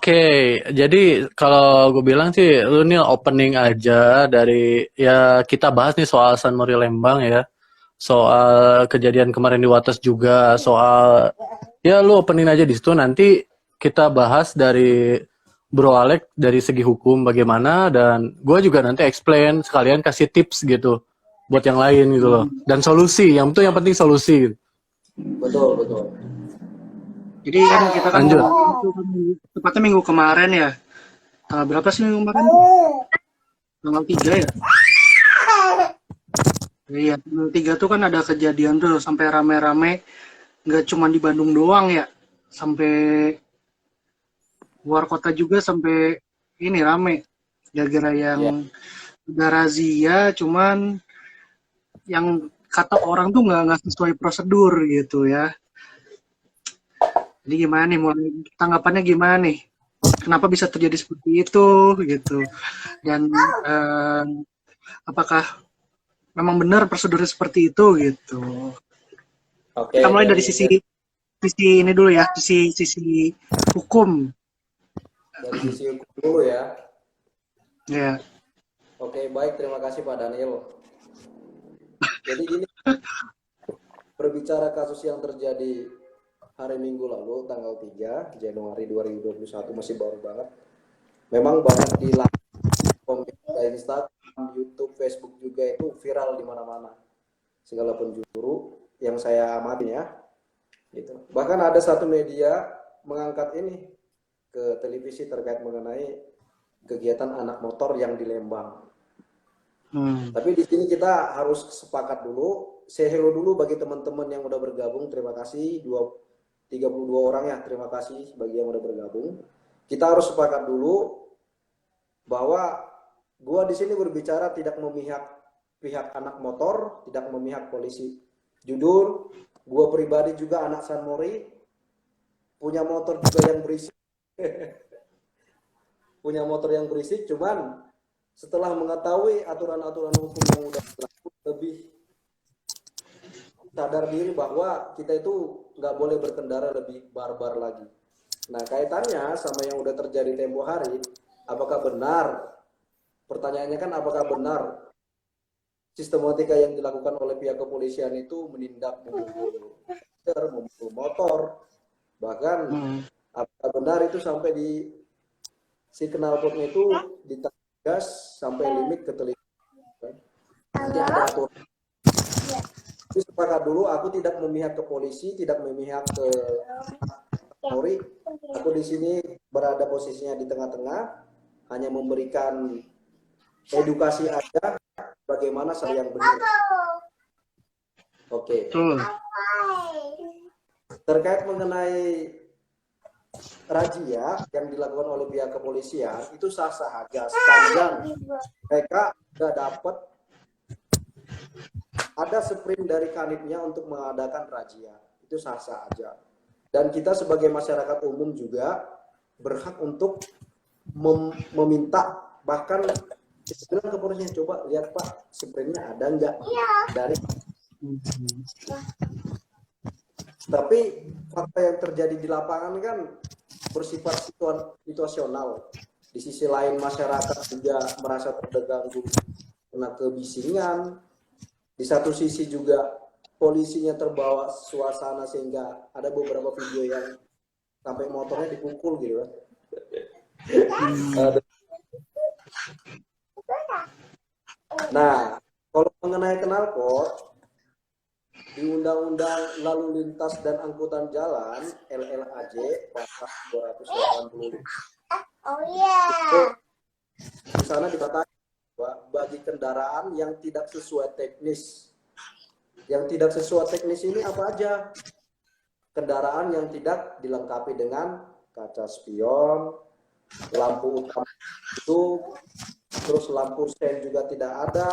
Oke, jadi kalau gue bilang sih, lu nih opening aja dari ya kita bahas nih soal San Mori Lembang ya, soal kejadian kemarin di Wates juga, soal ya lu opening aja di situ nanti kita bahas dari Bro Alek dari segi hukum bagaimana dan gue juga nanti explain sekalian kasih tips gitu buat yang lain gitu loh dan solusi, yang penting solusi. Gitu. Betul, betul. Jadi kan kita kan Lanjut. ngomongin itu kan tepatnya minggu kemarin ya. Tanggal berapa sih minggu kemarin? Tanggal 3 ya? Iya, tanggal 3 tuh kan ada kejadian tuh sampai rame-rame. Nggak cuma di Bandung doang ya. Sampai luar kota juga sampai ini rame. Gara-gara yang Ya, udah razia, cuman yang kata orang tuh nggak sesuai prosedur gitu ya. Jadi gimana nih, mulai tanggapannya gimana nih? Kenapa bisa terjadi seperti itu gitu? Dan eh, apakah memang benar prosedurnya seperti itu gitu. oke, Kita mulai dari dari sisi sisi ini dulu ya, sisi hukum sisi hukum dulu ya. ya. Oke, baik, terima kasih Pak Daniel. Jadi gini, berbicara kasus yang terjadi hari Minggu lalu, tanggal 3 Januari 2021, masih baru banget. Memang banyak di Instagram, YouTube, Facebook juga itu viral di mana-mana. Segala penjuru yang saya amati ya. Gitu. Bahkan ada satu media mengangkat ini ke televisi terkait mengenai kegiatan anak motor yang di Lembang. Tapi di sini kita harus sepakat dulu, say hello dulu bagi teman-teman yang udah bergabung. Terima kasih 32 orang ya, terima kasih bagi yang udah bergabung. Kita harus sepakat dulu bahwa gua di sini berbicara tidak memihak pihak anak motor, tidak memihak polisi. Jujur, gua pribadi juga anak San Mori, punya motor juga yang berisik. Punya motor yang berisik, cuman setelah mengetahui aturan-aturan hukum yang udah berlaku, lebih sadar diri bahwa kita itu nggak boleh berkendara lebih barbar lagi. Nah, kaitannya sama yang udah terjadi tempo hari, apakah benar? Pertanyaannya kan apakah benar sistematika yang dilakukan oleh pihak kepolisian itu menindak memukul motor, bahkan apakah benar itu sampai di si knalpotnya itu ditegas sampai limit ke telinga. Nanti ada aturan. Tapi sepakat dulu, aku tidak memihak ke polisi, tidak memihak ke Polri. Aku di sini berada posisinya di tengah-tengah, hanya memberikan edukasi aja bagaimana saya yang benar. Oke. Terkait mengenai razia yang dilakukan oleh pihak kepolisian itu sah-sah aja sepanjang mereka sudah dapat ada sprint dari kanitnya untuk mengadakan razia, itu sah-sah aja. Dan kita sebagai masyarakat umum juga berhak untuk meminta, bahkan kita bilang ke polisi, coba lihat Pak, sprintnya ada nggak dari. Tapi fakta yang terjadi di lapangan kan bersifat situasional. Di sisi lain masyarakat juga merasa terganggu kena kebisingan. Di satu sisi juga polisinya terbawa suasana sehingga ada beberapa video yang sampai motornya dipukul gitu kan. Nah, kalau mengenai knalpot di Undang-Undang Lalu Lintas dan Angkutan Jalan LLAJ pasal 280 itu di sana dikatakan bahwa bagi kendaraan yang tidak sesuai teknis, yang tidak sesuai teknis ini apa aja? Kendaraan yang tidak dilengkapi dengan kaca spion, lampu utama itu, terus lampu sen juga tidak ada.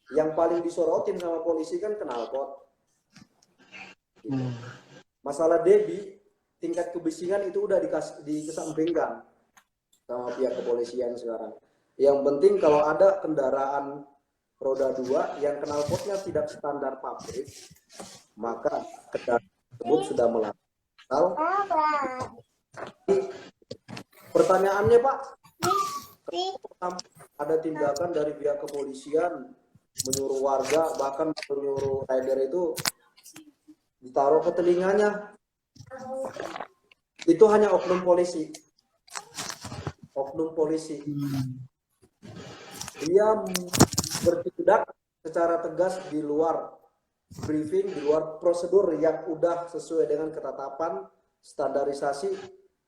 Yang paling disorotin sama polisi kan knalpot. Masalah DB, tingkat kebisingan itu udah dikesampingkan sama pihak kepolisian sekarang. Yang penting kalau ada kendaraan roda 2 yang knalpotnya tidak standar pabrik, maka kendaraan tersebut sudah melanggar Pertanyaannya Pak, ada tindakan dari pihak kepolisian menyuruh warga, bahkan menyuruh rider itu ditaruh ke telinganya. Itu hanya oknum polisi. Oknum polisi. Dia bertindak secara tegas di luar briefing, di luar prosedur yang udah sesuai dengan ketetapan standarisasi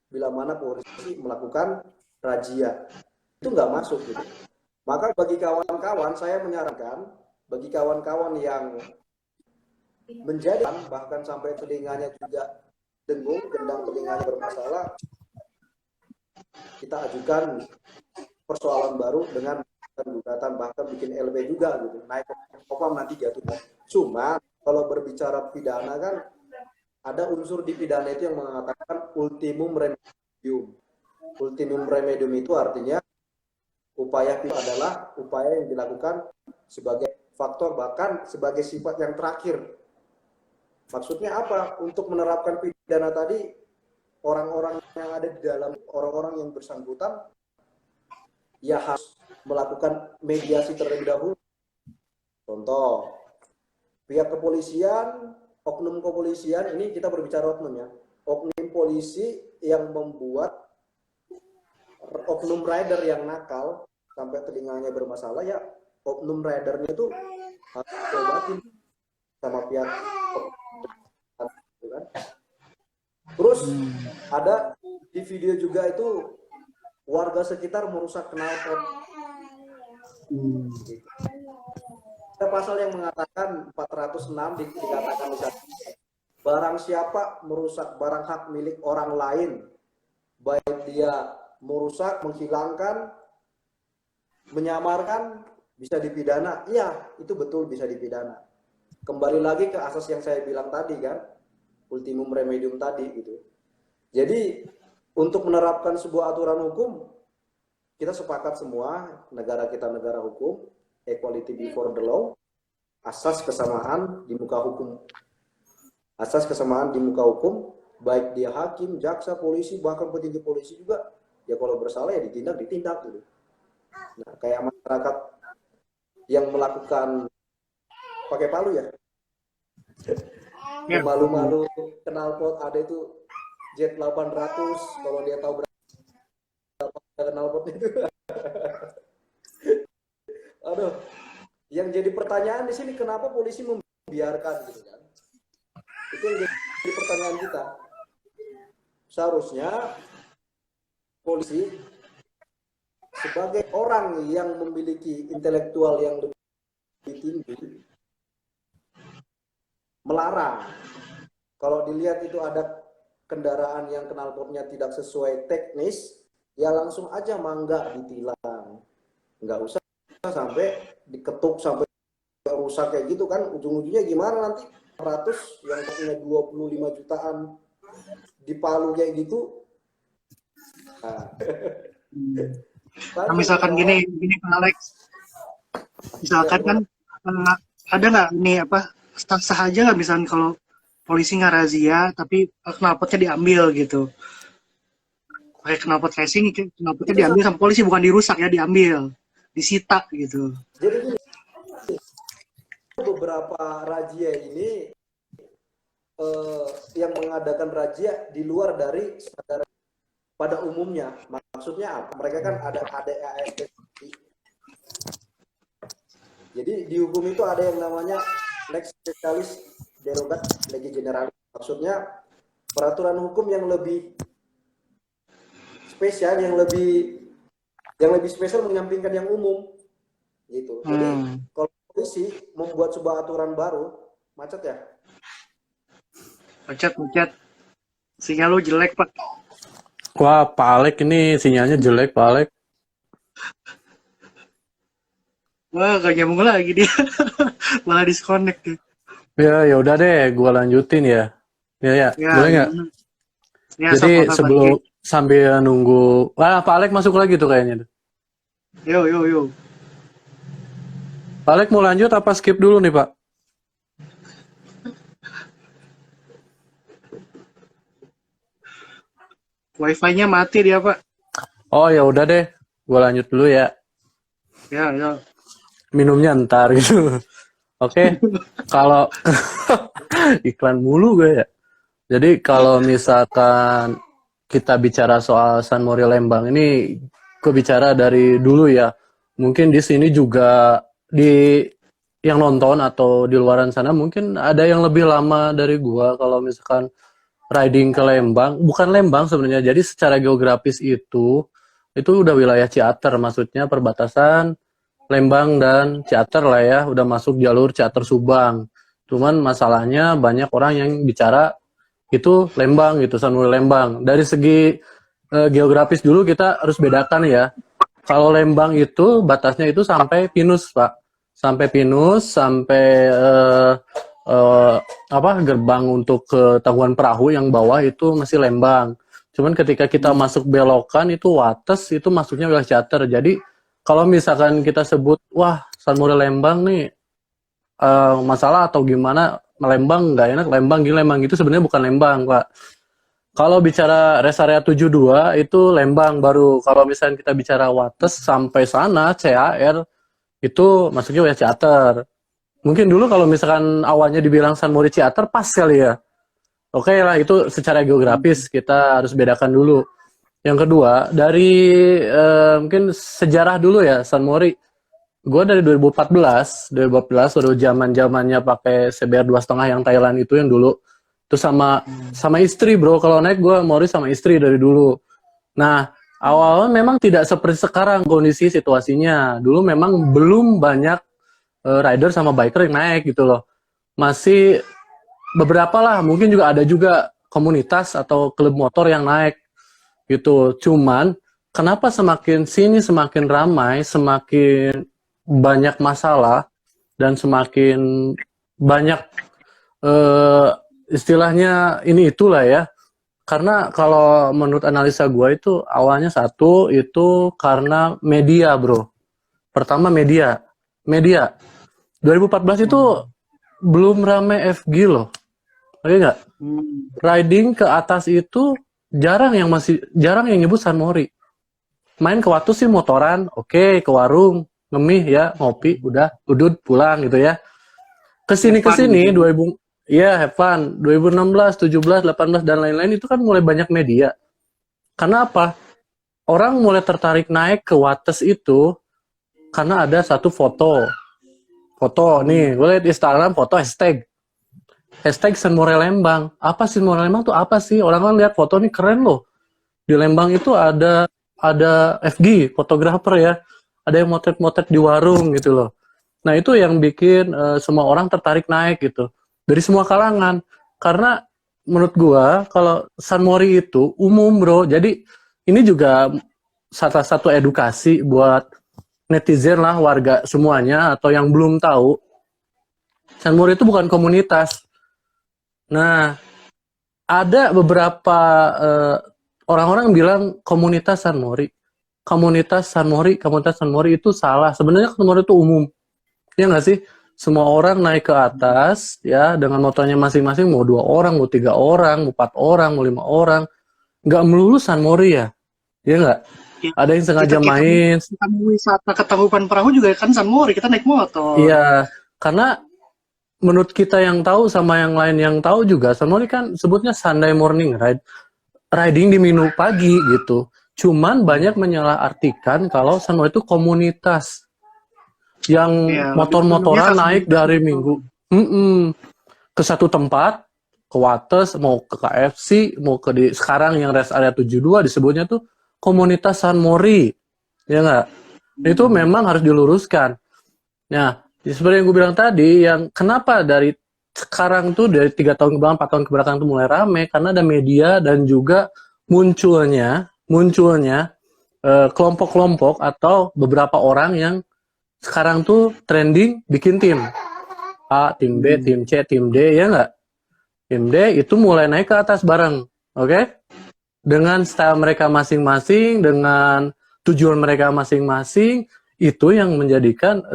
bila mana polisi melakukan razia. Itu nggak masuk gitu. Maka bagi kawan-kawan saya menyarankan, bagi kawan-kawan yang menjadi bahkan sampai telinganya juga dengung, gendang telinganya bermasalah, kita ajukan persoalan baru dengan gugatan, bahkan bikin LB juga gitu, naik ke Propam nanti jatuhnya. Cuma kalau berbicara pidana kan ada unsur di pidana itu yang mengatakan ultimum remedium. Ultimum remedium itu artinya upaya itu adalah upaya yang dilakukan sebagai faktor, bahkan sebagai sifat yang terakhir. Maksudnya apa? Untuk menerapkan pidana tadi, orang-orang yang ada di dalam, orang-orang yang bersangkutan ya harus melakukan mediasi terlebih dahulu. Contoh, pihak kepolisian, oknum kepolisian, ini kita berbicara oknum ya, oknum polisi yang membuat oknum rider yang nakal sampai telinganya bermasalah, ya oknum ridernya itu harus diobatin sama pihak kan. Terus ada di video juga itu warga sekitar merusak knalpot. Ada pasal yang mengatakan 406 dikatakan barang siapa merusak barang hak milik orang lain, baik dia merusak, menghilangkan, menyamarkan, bisa dipidana. Iya, itu betul bisa dipidana. Kembali lagi ke asas yang saya bilang tadi kan, ultimum remedium tadi gitu. Jadi untuk menerapkan sebuah aturan hukum, kita sepakat semua, negara kita negara hukum, equality before the law, asas kesamaan di muka hukum. Asas kesamaan di muka hukum, baik dia hakim, jaksa, polisi, bahkan petinggi polisi juga, ya kalau bersalah ya ditindak gitu. Nah, kayak masyarakat yang melakukan pakai palu ya, malu-malu knalpot, ada itu jet 800, kalau dia tahu berapa knalpot itu. Aduh, yang jadi pertanyaan di sini kenapa polisi membiarkan gitu kan? Itu yang jadi pertanyaan kita. Seharusnya polisi sebagai orang yang memiliki intelektual yang lebih tinggi melarang. Kalau dilihat itu ada kendaraan yang knalpotnya tidak sesuai teknis, ya langsung aja mangga ditilang. Nggak usah sampai diketuk sampai rusak kayak gitu kan, ujung-ujungnya gimana nanti 100 yang punya 25 jutaan di Palu kayak gitu. Nah, misalkan gini Pak Alex, misalkan kan ada nggak ini apa sah aja nggak misalkan kalau polisi nggak razia tapi knalpotnya diambil gitu, pakai knalpot racing, knalpotnya diambil sama polisi, bukan dirusak ya, diambil, disita gitu. Jadi gini, beberapa razia ini yang mengadakan razia di luar dari standar pada umumnya. Maksudnya apa? Mereka kan ada ASP. Jadi di hukum itu ada yang namanya lex specialis derogat legi generalis. Maksudnya peraturan hukum yang lebih spesial, yang lebih spesial menyampingkan yang umum gitu. Jadi kalau polisi membuat sebuah aturan baru, macet ya? Macet. Sinyal lu jelek, Pak. Wah, Pak Alek ini sinyalnya jelek, Pak Alek. Wah, gak nyambung lagi dia. Malah disconnect ya. Ya udah deh, gua lanjutin ya. Ya, boleh nggak? Ya, jadi sebelum sambil nunggu, Pak Alek masuk lagi tuh kayaknya. Yo. Pak Alek mau lanjut apa skip dulu nih, Pak? Wifi-nya mati dia, Pak. Oh ya udah deh, gue lanjut dulu ya. Ya, ya. Minumnya ntar gitu. Oke, kalau iklan mulu gue ya. Jadi kalau misalkan kita bicara soal San Mori Lembang ini, gue bicara dari dulu ya. Mungkin di sini juga di yang nonton atau di luaran sana mungkin ada yang lebih lama dari gua kalau misalkan riding ke Lembang. Bukan Lembang sebenarnya. Jadi secara geografis itu udah wilayah Ciater, maksudnya perbatasan Lembang dan Ciater lah ya, udah masuk jalur Ciater Subang. Cuman masalahnya banyak orang yang bicara itu Lembang gitu, San Mori Lembang. Dari segi geografis dulu kita harus bedakan ya. Kalau Lembang itu batasnya itu sampai Pinus, Pak. Sampai Pinus, sampai eh, apa gerbang untuk ke Tangkuban Perahu yang bawah itu masih Lembang. Cuman ketika kita masuk belokan itu Wates itu masuknya wilayah Ciater. Jadi kalau misalkan kita sebut wah San Mori Lembang nih masalah atau gimana Lembang nggak enak, Lembang gini Lembang gitu sebenarnya bukan Lembang, Pak. Kalau bicara rest area 72 itu Lembang baru. Kalau misalnya kita bicara Wates sampai sana CAR itu masuknya wilayah Ciater. Mungkin dulu kalau misalkan awalnya dibilang San Mori Ciater pas kali ya. Oke lah itu secara geografis kita harus bedakan dulu. Yang kedua dari mungkin sejarah dulu ya San Mori. Gue dari 2014 udah zaman-zamannya pakai CBR 2,5 yang Thailand itu yang dulu. Itu sama istri bro, kalau naik gue Mori sama istri dari dulu. Nah, awalnya memang tidak seperti sekarang kondisi situasinya. Dulu memang belum banyak rider sama biker yang naik gitu loh. Masih beberapa lah, mungkin juga ada juga komunitas atau klub motor yang naik gitu. Cuman kenapa semakin sini semakin ramai, semakin banyak masalah dan semakin banyak istilahnya ini itulah ya. Karena kalau menurut analisa gue itu awalnya satu itu karena media bro. Pertama media. 2014 itu belum rame FG loh. Oke nggak? Riding ke atas itu jarang yang nyebut San Mori. Main ke Watu sih motoran, oke, ke warung, ngemih ya, ngopi, udah, udut pulang gitu ya. Kesini 2000 ya have fun. 2016, 17, 18 dan lain-lain itu kan mulai banyak media. Karena apa? Orang mulai tertarik naik ke Wates itu karena ada satu foto. Foto nih, gue liat Instagram foto hashtag San Mori Lembang. Apa sih Mori Lembang tuh apa sih? Orang lihat foto nih keren loh. Di Lembang itu ada FG, fotografer ya. Ada yang motret-motret di warung gitu loh. Nah itu yang bikin semua orang tertarik naik gitu. Dari semua kalangan. Karena menurut gua kalau San Mori itu umum bro. Jadi ini juga salah satu edukasi buat netizen lah, warga semuanya atau yang belum tahu. San Mori itu bukan komunitas. Nah ada beberapa orang-orang bilang komunitas San Mori. Komunitas San Mori itu salah. Sebenarnya San Mori itu umum. Ya nggak sih? Semua orang naik ke atas ya dengan motornya masing-masing, mau 2 orang, mau 3 orang, mau 4 orang, mau 5 orang. Nggak melulu San Mori ya. Ya nggak? Ya, Ada yang sengaja main. Kita wisata ke Tangkuban Perahu juga kan San Mori, kita naik motor. Iya, karena menurut kita yang tahu sama yang lain yang tahu juga, San Mori kan sebutnya Sunday morning ride. Riding di minggu pagi gitu. Cuman banyak menyalahartikan kalau San Mori itu komunitas yang Ya, motor-motoran lebih naik dari minggu ke satu tempat, ke Wates, mau ke KFC, mau ke sekarang yang rest area 72 disebutnya tuh komunitas San Mori. Ya nggak? Itu memang harus diluruskan. Nah, seperti yang gue bilang tadi, yang kenapa dari sekarang tuh dari 3 tahun ke belakang, 4 tahun ke belakang tuh mulai rame karena ada media dan juga munculnya kelompok-kelompok atau beberapa orang yang sekarang tuh trending bikin tim A, tim B, tim C, tim D, ya nggak? Tim D itu mulai naik ke atas bareng, oke? Dengan style mereka masing-masing, dengan tujuan mereka masing-masing, itu yang menjadikan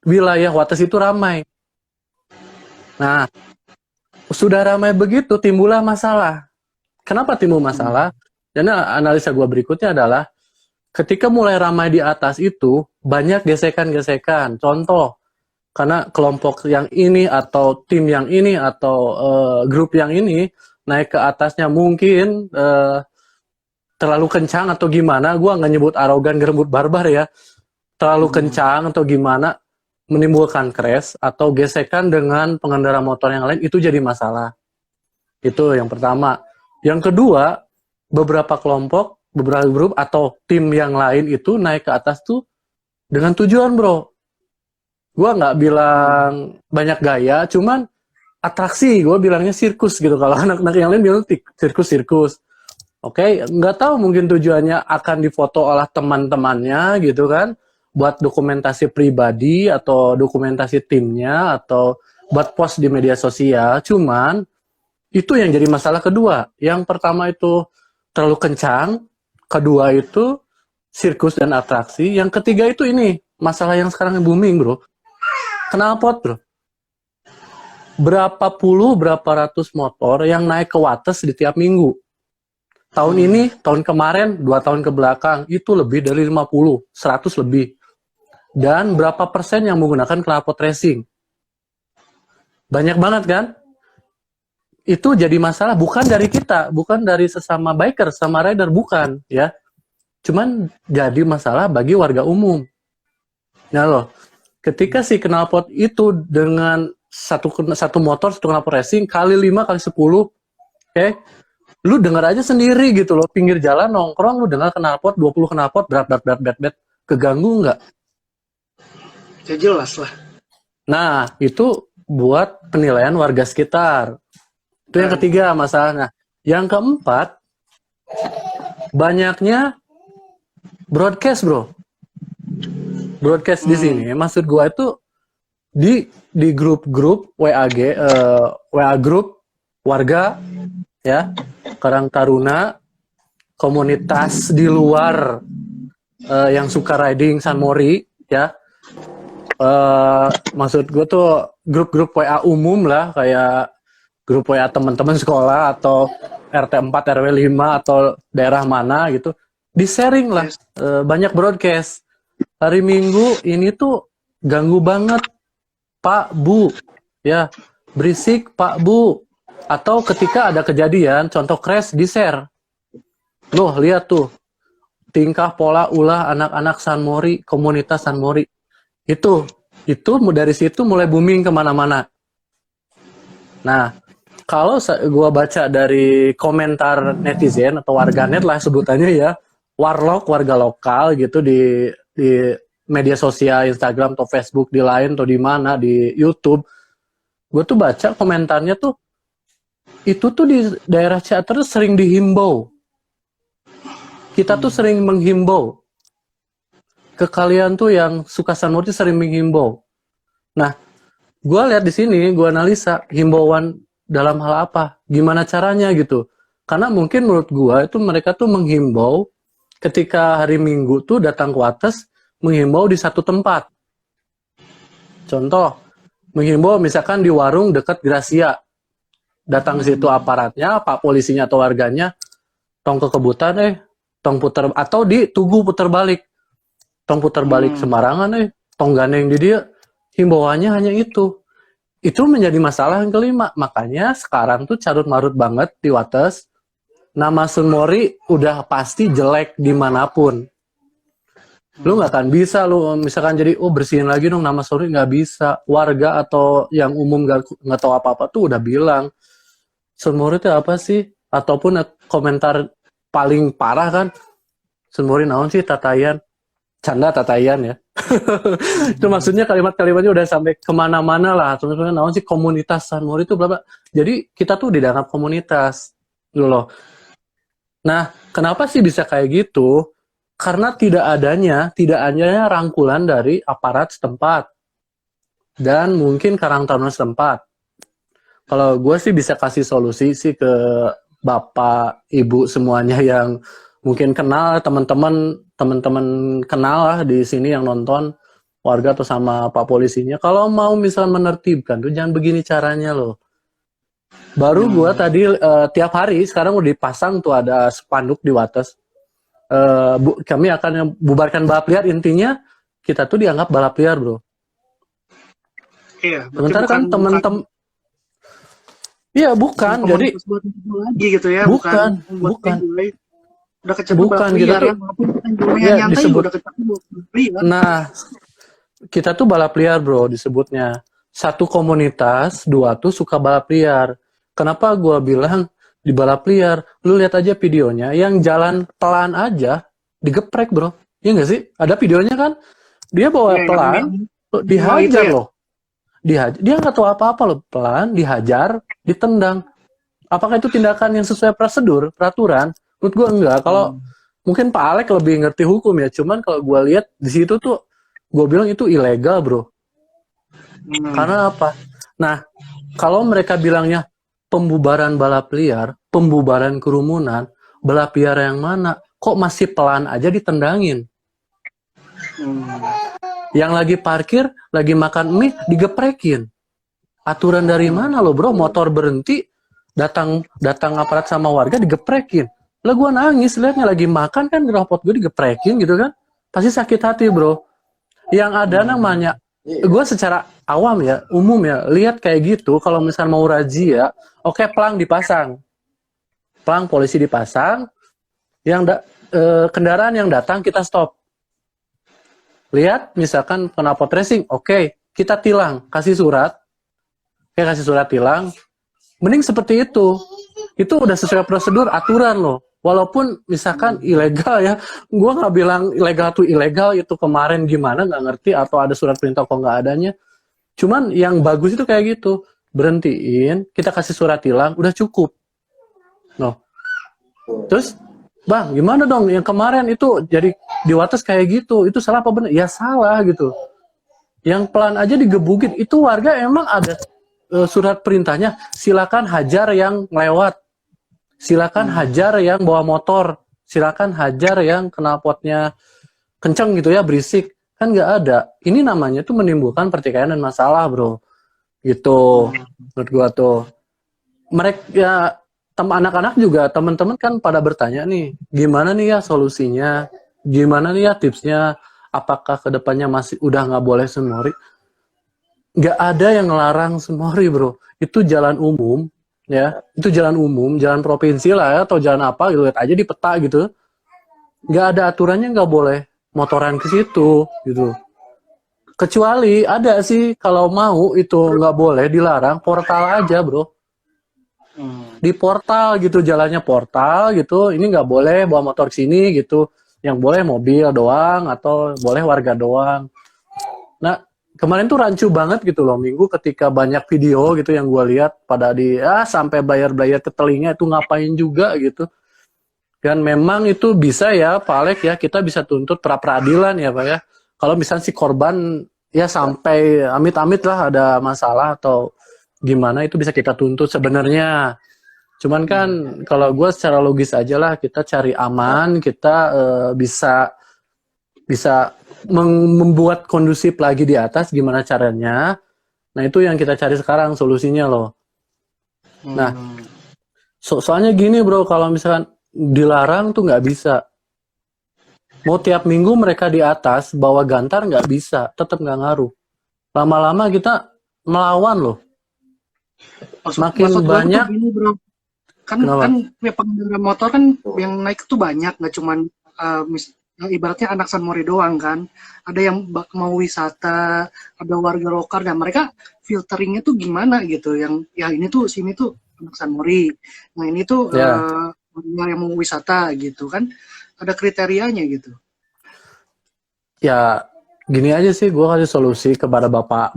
wilayah Wates itu ramai. Nah, sudah ramai begitu, timbullah masalah. Kenapa timbul masalah? Dan analisa gue berikutnya adalah ketika mulai ramai di atas itu banyak gesekan-gesekan. Contoh, karena kelompok yang ini atau tim yang ini atau grup yang ini naik ke atasnya mungkin terlalu kencang atau gimana, gue nggak nyebut arogan, gerembut, barbar ya, terlalu kencang atau gimana, menimbulkan crash atau gesekan dengan pengendara motor yang lain, itu jadi masalah. Itu yang pertama. Yang kedua, beberapa kelompok, beberapa grup atau tim yang lain itu naik ke atas tuh dengan tujuan, bro. Gue nggak bilang banyak gaya, cuman atraksi. Gue bilangnya sirkus gitu. Kalau anak-anak yang lain bilang sirkus-sirkus. Oke, nggak tahu mungkin tujuannya akan difoto oleh teman-temannya gitu kan, buat dokumentasi pribadi atau dokumentasi timnya atau buat post di media sosial. Cuman itu yang jadi masalah kedua. Yang pertama itu terlalu kencang, kedua itu sirkus dan atraksi, yang ketiga itu ini masalah yang sekarang booming, bro. Knalpot, bro. Berapa ratus motor yang naik ke Wates di tiap minggu. Tahun ini, tahun kemarin, 2 tahun ke belakang, itu lebih dari 50, 100 lebih. Dan berapa persen yang menggunakan knalpot racing? Banyak banget kan? Itu jadi masalah, bukan dari kita, bukan dari sesama biker, sama rider, bukan, ya. Cuman jadi masalah bagi warga umum. Nah loh, ketika si knalpot itu dengan satu motor, satu knalpot racing, kali 5, kali 10, oke? Lu dengar aja sendiri gitu loh, pinggir jalan nongkrong, lu dengar knalpot, 20 knalpot, berat, keganggu nggak? Ya jelas lah. Nah, itu buat penilaian warga sekitar. Itu yang ketiga masalahnya. Yang keempat, banyaknya broadcast, bro. Broadcast di sini, maksud gua itu di grup-grup WA grup warga, ya, Karang Taruna, komunitas di luar yang suka riding San Mori, ya. Maksud gue tuh grup-grup WA umum lah, kayak grup WA teman-teman sekolah atau RT 4, RW 5 atau daerah mana gitu, di-sharing lah. Banyak broadcast. Hari Minggu ini tuh ganggu banget, Pak, Bu, ya, berisik, Pak, Bu. Atau ketika ada kejadian, contoh crash, di-share. Loh, lihat tuh, tingkah pola ulah anak-anak San Mori, komunitas San Mori. Itu dari situ mulai booming kemana-mana. Nah, kalau gua baca dari komentar netizen atau warganet lah sebutannya ya, warlock, warga lokal gitu di media sosial, Instagram atau Facebook, di Line atau di mana, di YouTube, gue tuh baca komentarnya tuh, itu tuh di daerah Ciater sering dihimbau. Kita tuh sering menghimbau. Ke kalian tuh yang suka San Mori sering menghimbau. Nah, gue lihat di sini, gue analisa himbauan dalam hal apa, gimana caranya gitu. Karena mungkin menurut gue itu mereka tuh menghimbau ketika hari Minggu tuh datang ke Wates, menghimbau di satu tempat. Contoh, menghimbau misalkan di warung dekat Gracia. Datang ke situ aparatnya, pak polisinya atau warganya, tong ke kebutan tong puter, atau di Tugu puter balik. Tong puter balik sembarangan tong gandeng di dia. Himbauannya hanya itu. Itu menjadi masalah yang kelima. Makanya sekarang tuh carut marut banget di Wates. Nama Sun Mori udah pasti jelek dimanapun. Lu nggak akan bisa lu misalkan jadi bersihin lagi dong nama Sun Mori, nggak bisa. Warga atau yang umum nggak tahu apa-apa tuh udah bilang Sun Mori itu apa sih? Ataupun komentar paling parah kan, Sun Mori naon sih tatayan, canda tatayan ya. Itu maksudnya kalimat-kalimatnya udah sampai kemana-mana lah. Sebenarnya naon sih komunitas Sun Mori itu berapa? Jadi kita tuh di dalam komunitas gitu loh. Nah, kenapa sih bisa kayak gitu? Karena tidak adanya rangkulan dari aparat setempat dan mungkin Karang Taruna setempat. Kalau gue sih bisa kasih solusi sih ke bapak, ibu semuanya yang mungkin kenal, teman-teman kenal lah di sini yang nonton, warga atau sama pak polisinya. Kalau mau misal menertibkan tuh jangan begini caranya loh. Baru gue tadi tiap hari sekarang udah dipasang tuh ada spanduk di Wates. kami akan bubarkan balap liar, intinya kita tuh dianggap balap liar, bro. Iya, berarti Sementara kan bukan teman-teman, iya bukan, jadi komunitas buat itu lagi gitu ya, bukan, buat bukan, enjoy. Udah kecapi bukan balap kita liar tuh, ya, walaupun kita enjoy ya nyantai juga disebut, udah kecapi balap liar. nah kita tuh balap liar, bro, disebutnya. Satu komunitas, dua tuh suka balap liar. Kenapa gua bilang di balap liar? Lu lihat aja videonya, yang jalan pelan aja digeprek, bro. Iya nggak sih? Ada videonya kan? Dia bawa Ya, yang pelan, dua itu dihajar ya. loh. Dia nggak tahu apa-apa loh, pelan, dihajar, ditendang. Apakah itu tindakan yang sesuai prosedur, peraturan? Menurut gua enggak. Kalau mungkin Pak Alek lebih ngerti hukum ya, cuman kalau gua lihat di situ tuh, gua bilang itu ilegal, bro. Karena apa? Nah, kalau mereka bilangnya pembubaran balap liar, pembubaran kerumunan, balap liar yang mana? Kok masih pelan aja ditendangin? Yang lagi parkir, lagi makan mie, digeprekin. Aturan dari mana lo, bro? Motor berhenti, datang aparat sama warga digeprekin. Lah gue nangis liatnya, lagi makan kan, rapot gue digeprekin gitu kan. Pasti sakit hati, bro. Yang ada namanya, gue secara awam ya, umum ya, lihat kayak gitu, kalau misalnya mau razia, oke, pelang dipasang. Pelang polisi dipasang, kendaraan yang datang kita stop. Lihat, misalkan knalpot racing, oke, kita tilang, kasih surat tilang, mending seperti itu. Itu udah sesuai prosedur, aturan loh. Walaupun misalkan ilegal ya, gue nggak bilang ilegal tuh ilegal, itu kemarin gimana nggak ngerti, atau ada surat perintah kok nggak adanya. Cuman yang bagus itu kayak gitu, berhentiin, kita kasih surat tilang, udah cukup. No. Terus, bang, gimana dong? Yang kemarin itu jadi di Wates kayak gitu, itu salah apa benar? Ya salah gitu. Yang pelan aja digebukin, itu warga emang ada surat perintahnya, silakan hajar yang lewat, silakan hajar yang bawa motor, silakan hajar yang knalpotnya kenceng gitu ya, berisik. Kan nggak ada. Ini namanya tuh menimbulkan pertikaian dan masalah, bro. Gitu. Menurut gua tuh. Mereka ya, anak-anak juga, teman-teman kan pada bertanya nih, gimana nih ya solusinya? Gimana nih ya tipsnya? Apakah kedepannya masih udah nggak boleh sunmori? Nggak ada yang ngelarang sunmori, bro. Itu jalan umum, ya. Itu jalan umum, jalan provinsi lah ya, atau jalan apa, gitu. Lihat aja di peta gitu. Nggak ada aturannya nggak boleh motoran ke situ, gitu. Kecuali ada sih, kalau mau itu nggak boleh, dilarang, portal aja, bro. Di portal gitu, jalannya portal gitu, ini nggak boleh bawa motor sini gitu, yang boleh mobil doang atau boleh warga doang. Nah, kemarin tuh rancu banget gitu loh, Minggu, ketika banyak video gitu yang gue lihat pada sampai bayar-bayar ke telinga, itu ngapain juga gitu. Dan memang itu bisa ya Pak Alek ya, kita bisa tuntut pra peradilan ya Pak ya, kalau misalnya si korban ya sampai amit-amit lah ada masalah atau gimana, itu bisa kita tuntut sebenarnya. Cuman kan kalau gue secara logis aja lah, kita cari aman, kita bisa membuat kondusif lagi di atas, gimana caranya. Nah itu yang kita cari sekarang solusinya loh. Nah soalnya gini bro, kalau misalkan dilarang tuh nggak bisa. Mau tiap minggu mereka di atas bawa gantar nggak bisa, tetap nggak ngaruh. Lama-lama kita melawan loh. Makin Maksud banyak. Gini, bro. Kan ya, pengendara motor kan yang naik tuh banyak, nggak cuman ibaratnya anak Sunmori doang kan. Ada yang mau wisata, ada warga lokal, dan mereka filteringnya tuh gimana gitu. Yang ya ini tuh sini tuh anak Sunmori, nah ini tuh yang mau wisata gitu kan. Ada kriterianya gitu. Ya gini aja sih, gue kasih solusi kepada bapak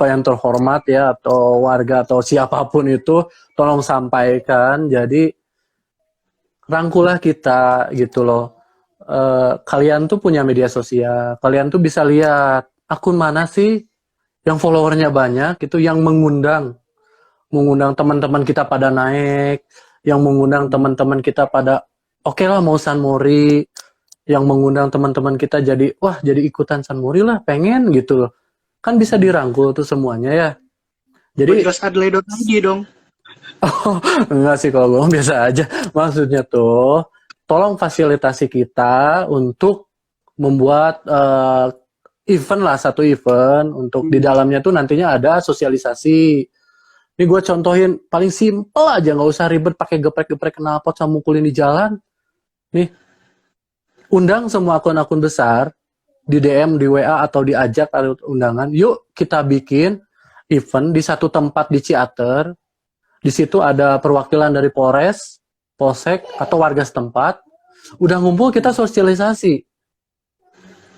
yang terhormat ya, atau warga atau siapapun itu, tolong sampaikan. Jadi rangkulah kita gitu loh. Kalian tuh punya media sosial, kalian tuh bisa lihat akun mana sih yang followernya banyak, itu yang mengundang teman-teman kita pada naik, yang mengundang teman-teman kita pada oke lah mau Sunmori, yang mengundang teman-teman kita jadi wah jadi ikutan Sunmori lah, pengen gitu loh. Kan bisa dirangkul tuh semuanya ya. Jadi jelas Adledo lagi dong. Oh, enggak sih, kalau gue biasa aja. Maksudnya tuh tolong fasilitasi kita untuk membuat event lah, satu event untuk di dalamnya tuh nantinya ada sosialisasi. Ini gue contohin paling simple aja, nggak usah ribet pakai geprek-geprek knalpot sama mukulin di jalan. Nih, undang semua akun-akun besar di DM, di WA atau diajak ada undangan. Yuk kita bikin event di satu tempat di Ciater. Di situ ada perwakilan dari Polres, Polsek atau warga setempat. Udah ngumpul kita sosialisasi.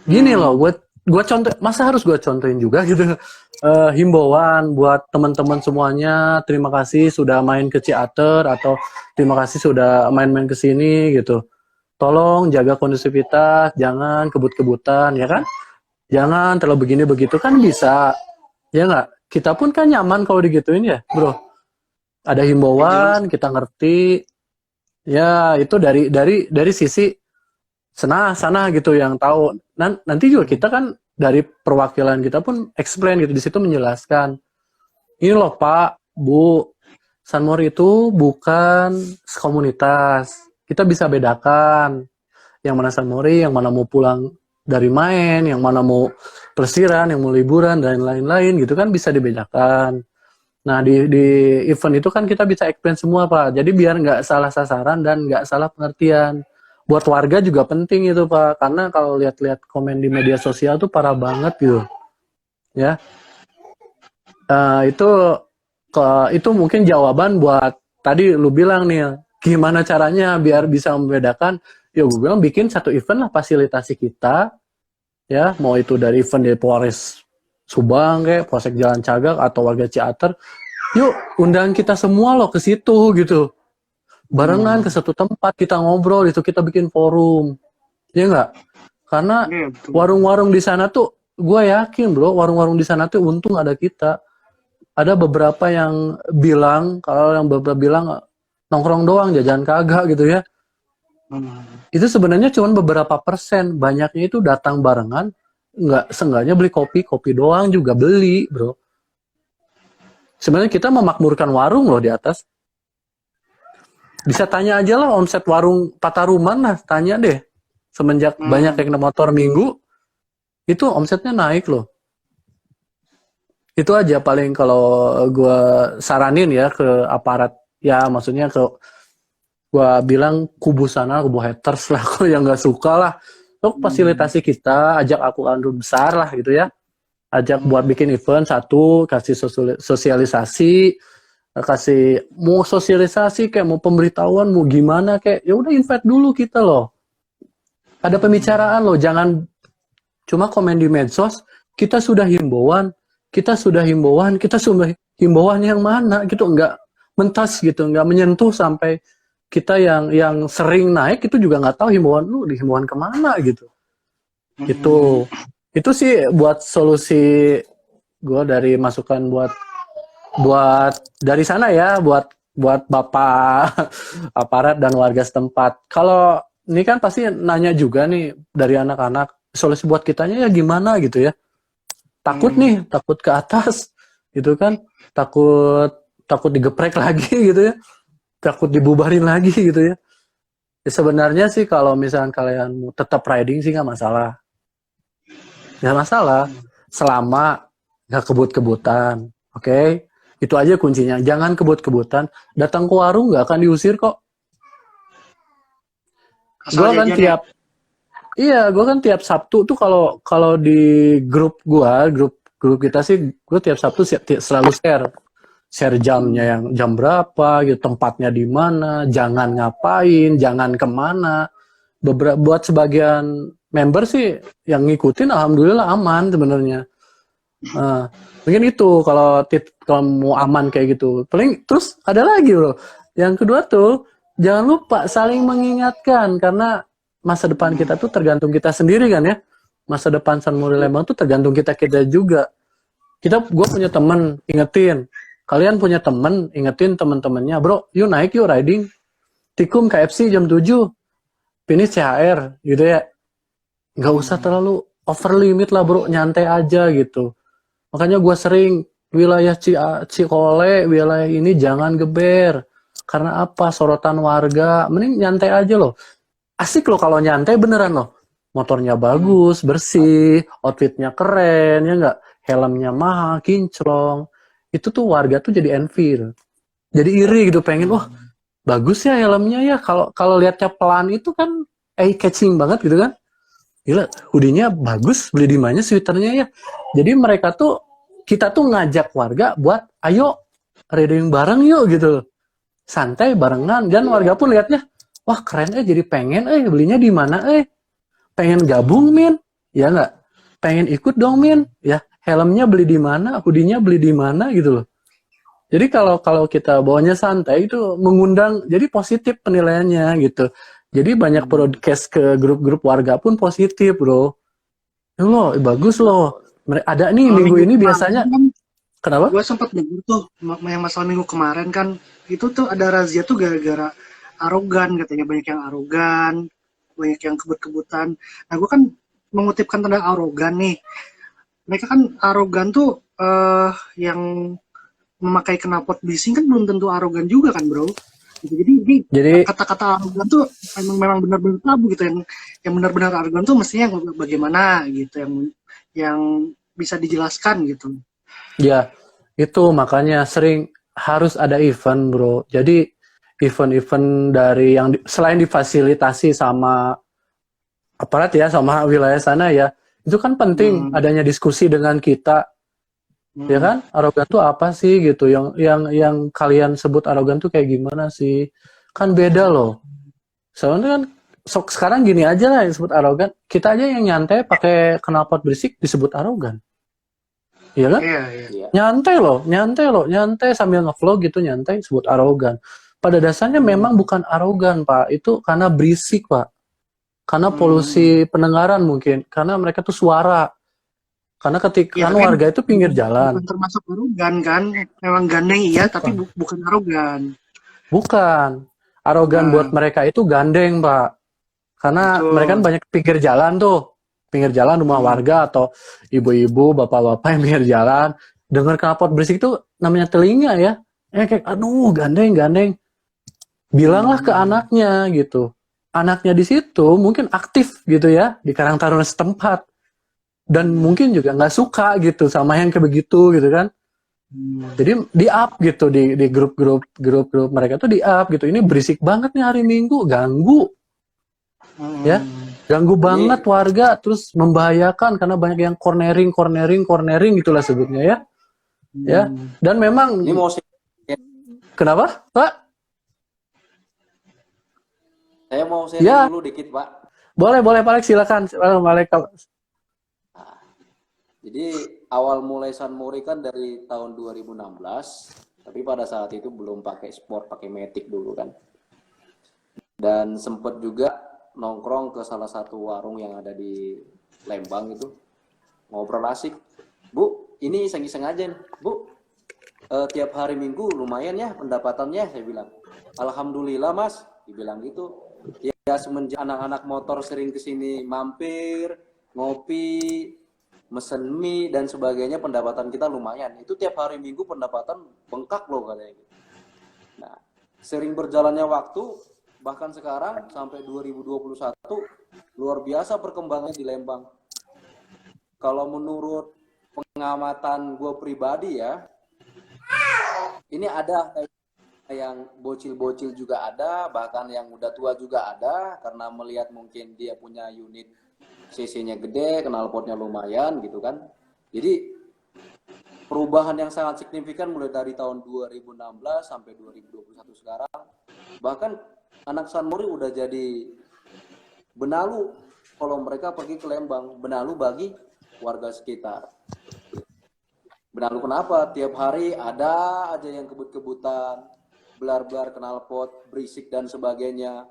Gini loh, gue contoh, masa harus gue contohin juga gitu. Himbauan buat teman-teman semuanya, terima kasih sudah main ke Ciater atau terima kasih sudah main-main ke sini gitu. Tolong jaga kondusivitas, jangan kebut-kebutan, ya kan? Jangan terlalu begini begitu kan bisa, ya nggak? Kita pun kan nyaman kalau digituin ya, bro. Ada himbauan, kita ngerti. Ya itu dari sisi sana gitu yang tahu. Nanti juga kita kan dari perwakilan kita pun explain gitu di situ menjelaskan. Ini loh Pak, Bu, San Mori itu bukan komunitas. Kita bisa bedakan yang mana San Mori, yang mana mau pulang dari main, yang mana mau pelesiran, yang mau liburan dan lain-lain gitu kan bisa dibedakan. Nah di event itu kan kita bisa explain semua Pak. Jadi biar nggak salah sasaran dan nggak salah pengertian. Buat warga juga penting itu Pak, karena kalau lihat-lihat komen di media sosial tuh parah banget gitu, ya. Itu mungkin jawaban buat tadi lu bilang nih, gimana caranya biar bisa membedakan. Ya gue bilang bikin satu event lah fasilitasi kita, ya mau itu dari event dari Polres Subang kayak Polsek Jalan Cagak atau warga Ciater, yuk undang kita semua loh ke situ gitu. Barengan ke satu tempat kita ngobrol, itu kita bikin forum, ya nggak? Karena warung-warung di sana tuh, gue yakin bro, warung-warung di sana tuh untung ada kita. Ada beberapa yang bilang, kalau yang beberapa bilang nongkrong doang, jajan kagak gitu ya. Itu sebenarnya cuma beberapa persen, banyaknya itu datang barengan, seenggaknya beli kopi doang juga beli bro. Sebenarnya kita memakmurkan warung loh di atas. Bisa tanya aja lah omset warung Pataruman lah, tanya deh. Semenjak banyak yang naik motor minggu, itu omsetnya naik loh. Itu aja paling kalau gue saranin ya ke aparat, ya maksudnya ke gue bilang kubu sana, kubu haters lah, kalau yang nggak suka lah. Lo fasilitasi kita, ajak aku andun besar lah gitu ya. Ajak buat bikin event satu, kasih sosialisasi, kasih mau sosialisasi kayak mau pemberitahuan mau gimana kayak ya udah invite dulu kita loh, ada pembicaraan loh, jangan cuma komen di medsos kita sudah himbauan yang mana gitu, nggak mentas gitu, nggak menyentuh sampai kita yang sering naik itu juga nggak tahu himbauan kemana gitu. Itu sih buat solusi gue dari masukan buat dari sana ya, buat Bapak aparat dan warga setempat. Kalau ini kan pasti nanya juga nih dari anak-anak, solusi buat kitanya ya gimana gitu ya. Takut nih, takut ke atas gitu kan, takut digeprek lagi gitu ya, takut dibubarin lagi gitu ya. Ya sebenarnya sih kalau misalnya kalian mau tetap riding sih nggak masalah. Nggak masalah, selama nggak kebut-kebutan, oke? Itu aja kuncinya, jangan kebut-kebutan. Datang ke warung nggak akan diusir kok. Gue kan tiap Sabtu tuh kalau di grup kita sih, gue tiap Sabtu selalu share jamnya, yang jam berapa, gitu, tempatnya di mana, jangan ngapain, jangan kemana. Buat sebagian member sih yang ngikutin, alhamdulillah aman sebenarnya. Mungkin itu kalau mau aman kayak gitu. Paling terus ada lagi bro. Yang kedua tuh jangan lupa saling mengingatkan, karena masa depan kita tuh tergantung kita sendiri kan ya. Masa depan San Mori Lembang tuh tergantung kita juga. Gue punya temen, ingetin. Kalian punya temen, ingetin temen-temennya. Bro, yuk naik yuk riding. Tikum KFC jam 7. Finish CHR gitu ya. Nggak usah terlalu over limit lah bro, nyantai aja gitu. Makanya gue sering wilayah Cikole, wilayah ini jangan geber. Karena apa? Sorotan warga. Mending nyantai aja loh. asik loh kalau nyantai beneran loh. Motornya bagus, bersih, outfitnya keren, ya nggak? Helmnya mahal, kinclong. Itu tuh warga tuh jadi envy. Jadi iri gitu, pengen, wah bagus ya helmnya ya. Kalau kalau lihatnya pelan itu kan eye catching banget gitu kan. Gila, hoodie-nya bagus, beli di mana sweaternya ya. Jadi mereka tuh, kita tuh ngajak warga buat, ayo reading bareng yuk gitu. Santai barengan, dan warga pun lihatnya, wah keren jadi pengen, belinya di mana pengen gabung min, ya nggak? Pengen ikut dong min, ya helmnya beli di mana, hoodie-nya beli di mana gitu loh. Jadi kalau kalau kita bawanya santai itu mengundang, jadi positif penilaiannya gitu. Jadi banyak broadcast ke grup-grup warga pun positif bro. Loh, bagus loh. Ada nih Kalau minggu ini kemarin biasanya. kan Kenapa? gue sempat dengar tuh yang masalah minggu kemarin kan itu tuh ada razia tuh gara-gara arogan, katanya banyak yang arogan, banyak yang kebut-kebutan. Nah gue kan mengutipkan tanda arogan nih, mereka kan arogan tuh yang memakai knalpot bising kan belum tentu arogan juga kan bro. Gitu. Jadi Jadi kata-kata arogan tuh memang benar-benar tabu gitu, yang benar-benar arogan tuh mestinya bagaimana gitu, yang bisa dijelaskan gitu. ya itu makanya sering harus ada event bro. Jadi event-event dari yang selain difasilitasi sama aparat ya, sama wilayah sana ya, itu kan penting adanya diskusi dengan kita. Ya kan, arogan tuh apa sih gitu? Yang kalian sebut arogan tuh kayak gimana sih? Kan beda loh. Soalnya kan sekarang gini aja lah yang disebut arogan. Kita aja yang nyantai pakai knalpot berisik disebut arogan. Iya kan? Iya, iya. Iya. Nyantai sambil ngevlog gitu, nyantai disebut arogan. Pada dasarnya memang bukan arogan, Pak. Itu karena berisik, Pak. Karena polusi pendengaran mungkin. Karena mereka tuh suara. Karena ketika Ya, kan warga itu pinggir jalan. bukan termasuk arogan kan, memang gandeng iya, tapi bukan arogan. Bukan. Arogan buat mereka itu gandeng, Pak. Karena Betul. mereka kan banyak pinggir jalan tuh. Pinggir jalan rumah warga atau ibu-ibu, bapak-bapak yang pinggir jalan. Dengar knalpot berisik itu namanya telinga ya. Kayak, aduh gandeng. Bilanglah ke anaknya gitu. Anaknya di situ mungkin aktif gitu ya, di Karang Taruna setempat. Dan mungkin juga nggak suka gitu sama yang kayak begitu gitu kan. Jadi di up gitu di grup-grup mereka tuh di up gitu. Ini berisik banget nih hari Minggu, ganggu. Ya, ganggu banget warga, terus membahayakan karena banyak yang cornering gitulah sebutnya ya. Ya, dan memang Ini mau kenapa, Pak? saya mau sharing Ya. dulu dikit, Pak. Boleh Pak Alex, silakan. Jadi awal mulai San Mori kan dari tahun 2016, tapi pada saat itu belum pakai sport, pakai Matic dulu kan. Dan sempet juga nongkrong ke salah satu warung yang ada di Lembang itu, ngobrol asik. Bu, ini iseng-iseng aja nih. Bu, tiap hari Minggu lumayan ya pendapatannya, saya bilang. Alhamdulillah Mas, dibilang gitu. Ya semenjak anak-anak motor sering kesini mampir, ngopi, mesen mie dan sebagainya, pendapatan kita lumayan. Itu tiap hari Minggu pendapatan bengkak loh katanya. Nah, sering berjalannya waktu, bahkan sekarang sampai 2021 luar biasa perkembangannya di Lembang. Kalau menurut pengamatan gue pribadi ya, ini ada yang bocil-bocil juga ada, bahkan yang udah tua juga ada, karena melihat mungkin dia punya unit CC-nya gede, knalpotnya lumayan gitu kan. Jadi perubahan yang sangat signifikan mulai dari tahun 2016 sampai 2021 sekarang. Bahkan anak San Mori udah jadi benalu kalau mereka pergi ke Lembang, benalu bagi warga sekitar. Benalu kenapa? Tiap hari ada aja yang kebut-kebutan, belar-belar knalpot, berisik dan sebagainya.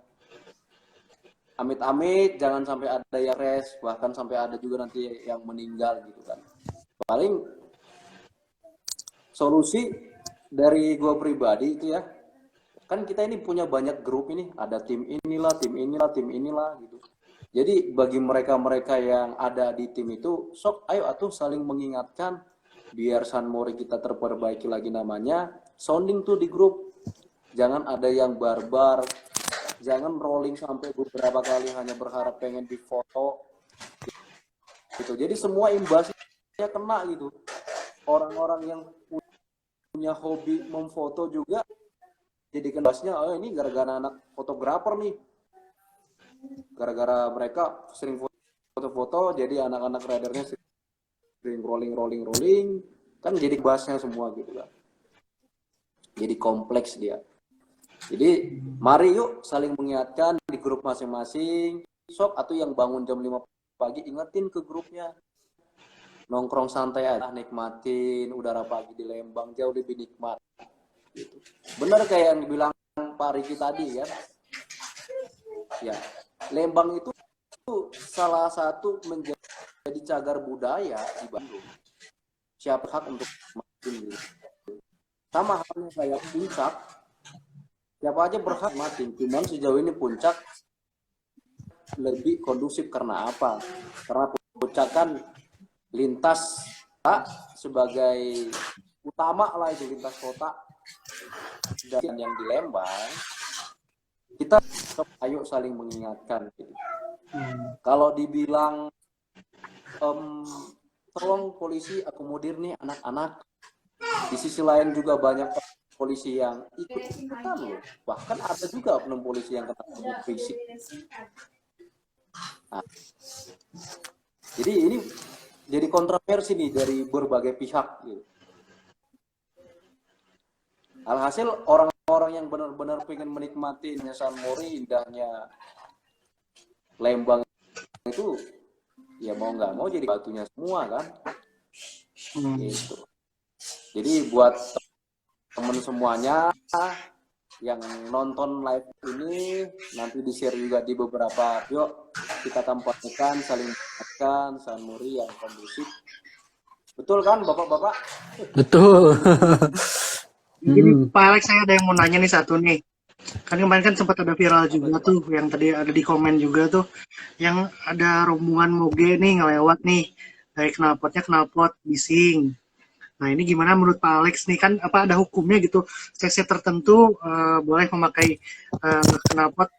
Amit-amit jangan sampai ada yang res, bahkan sampai ada juga nanti yang meninggal gitu kan. Paling solusi dari gua pribadi itu ya, kan kita ini punya banyak grup ini, ada tim inilah gitu. Jadi bagi mereka-mereka yang ada di tim itu, sok ayo atuh saling mengingatkan biar San Mori kita terperbaiki lagi namanya, sounding tuh di grup. Jangan ada yang barbar, Jangan rolling sampai beberapa kali hanya berharap pengen difoto gitu. Jadi semua imbasnya kena gitu. Orang-orang yang punya hobi memfoto juga jadi imbasnya, oh ini gara-gara anak fotografer nih. Gara-gara mereka sering foto-foto, jadi anak-anak ridernya sering rolling kan jadi bahasnya semua gitu kan. Jadi kompleks dia. Jadi mari yuk saling mengingatkan di grup masing-masing. Sok atau yang bangun jam 5 pagi ingetin ke grupnya. Nongkrong santai aja, nikmatin udara pagi di Lembang jauh lebih nikmat. Gitu. Benar kayak yang dibilang Pak Riki tadi kan. Ya, Lembang itu salah satu menjadi cagar budaya di Bandung. Siapa hak untuk makin gitu. Sama halnya kayak Puncak. Siapa aja berhak mati. Cuman sejauh ini Puncak lebih kondusif karena apa? Karena Puncak kan lintas sebagai utama lah itu lintas kota. Dan yang di Lembang kita ayo saling mengingatkan. Gitu. Kalau dibilang tolong polisi akomodir nih anak-anak. Di sisi lain juga banyak polisi yang ikut-ikutan loh. Bahkan ada juga oknum polisi yang kena fisik. Nah, jadi ini jadi kontroversi nih dari berbagai pihak. Gitu. Alhasil orang-orang yang benar-benar pengen menikmati San Mori, indahnya Lembang itu, ya mau nggak mau jadi batunya semua kan. Gitu. Jadi buat temen semuanya yang nonton live ini nanti di-share juga di beberapa, yuk kita kampanyekan saling mengingatkan San Mori yang kondusif. Betul kan Bapak-bapak? Betul. Jadi Pak Alex, saya ada yang mau nanya nih satu nih. Kan kemarin kan sempat ada viral juga tuh, yang tadi ada di komen juga tuh, yang ada rombongan moge nih ngelewat nih, dari knalpot bising. Nah ini gimana menurut Pak Alex nih, kan apa ada hukumnya gitu, seksi tertentu boleh memakai knalpot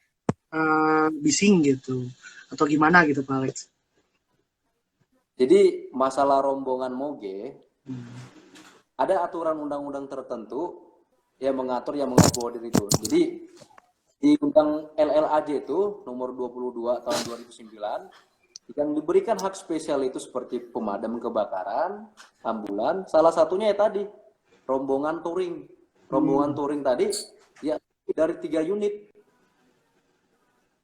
bising gitu, atau gimana gitu Pak Alex? Jadi masalah rombongan moge, ada aturan undang-undang tertentu yang mengatur yang mengakomodir itu. Jadi di Undang LLAJ itu nomor 22 tahun 2009 yang diberikan hak spesial itu seperti pemadam kebakaran, ambulan, salah satunya ya tadi rombongan touring. Rombongan touring tadi ya dari 3 unit.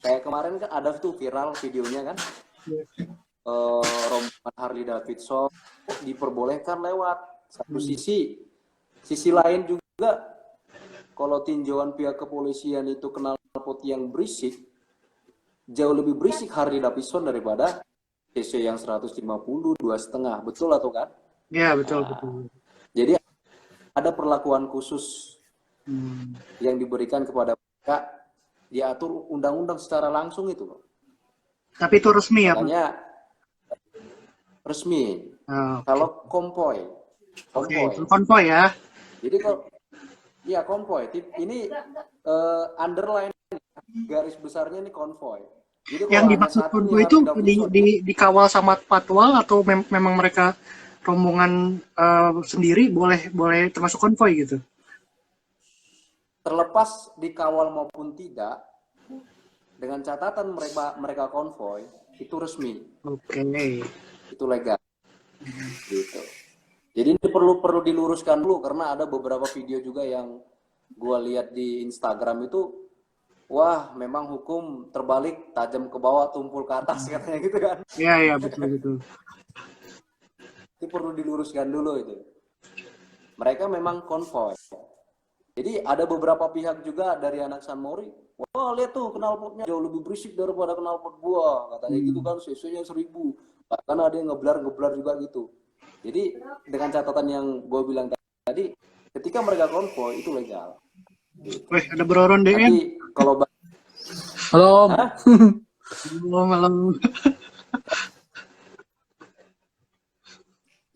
Kayak kemarin kan ada tuh viral videonya kan. Rombongan Harley Davidson diperbolehkan lewat satu sisi. Sisi lain juga kalau tinjauan pihak kepolisian itu knalpot yang berisik, jauh lebih berisik Harley Davidson daripada cc yang 150, 2,5. Betul atau kan? Ya betul, betul. Jadi ada perlakuan khusus yang diberikan kepada mereka, diatur undang-undang secara langsung itu loh. Tapi itu resmi ya Pak? Makanya resmi. Kalau konvoy. Konvoy ya. Jadi kalau ya konvoy, ini underline garis besarnya ini konvoy. Jadi Yang dimaksud konvoy itu dikawal sama patwal atau memang mereka rombongan sendiri boleh termasuk konvoy gitu? Terlepas dikawal maupun tidak, dengan catatan mereka konvoy itu resmi. Oke. Itu legal. Gitu. Jadi ini perlu diluruskan dulu karena ada beberapa video juga yang gua lihat di Instagram itu, wah memang hukum terbalik, tajam ke bawah, tumpul ke atas katanya gitu kan. Iya betul. Itu perlu diluruskan dulu itu. Mereka memang konvoy. Jadi ada beberapa pihak juga dari anak San Mori, wah lihat tuh knalpotnya jauh lebih berisik daripada knalpot gua, katanya gitu kan, cc-nya 1000. Bahkan ada yang ngeblar juga gitu. Jadi dengan catatan yang gue bilang tadi, ketika mereka konvoy itu legal. Wih, ada beroron DM. Tapi kalau halo Om. Malam.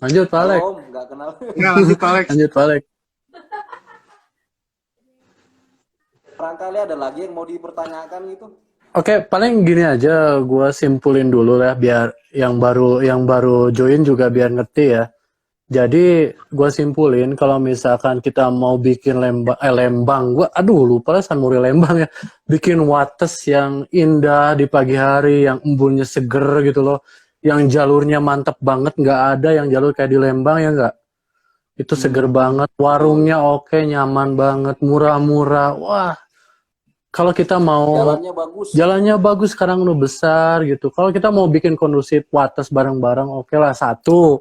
Lanjut Pak Alex. Om, nggak kenal. Nggak, lanjut Pak Alex. Lanjut Pak Alex. barangkali ada lagi yang mau dipertanyakan gitu. Oke, paling gini aja, gue simpulin dulu ya, biar yang baru join juga biar ngerti ya. Jadi gue simpulin kalau misalkan kita mau bikin Lembang, gue aduh lupa lah San Muri Lembang ya, bikin wates yang indah di pagi hari, yang embunnya seger gitu loh, yang jalurnya mantep banget, nggak ada yang jalur kayak di Lembang ya nggak? Itu seger banget, warungnya oke, nyaman banget, murah-murah, wah. Kalau kita mau Jalannya bagus. jalannya bagus sekarang udah besar gitu. Kalau kita mau bikin kondusif wates bareng-bareng, oke lah satu.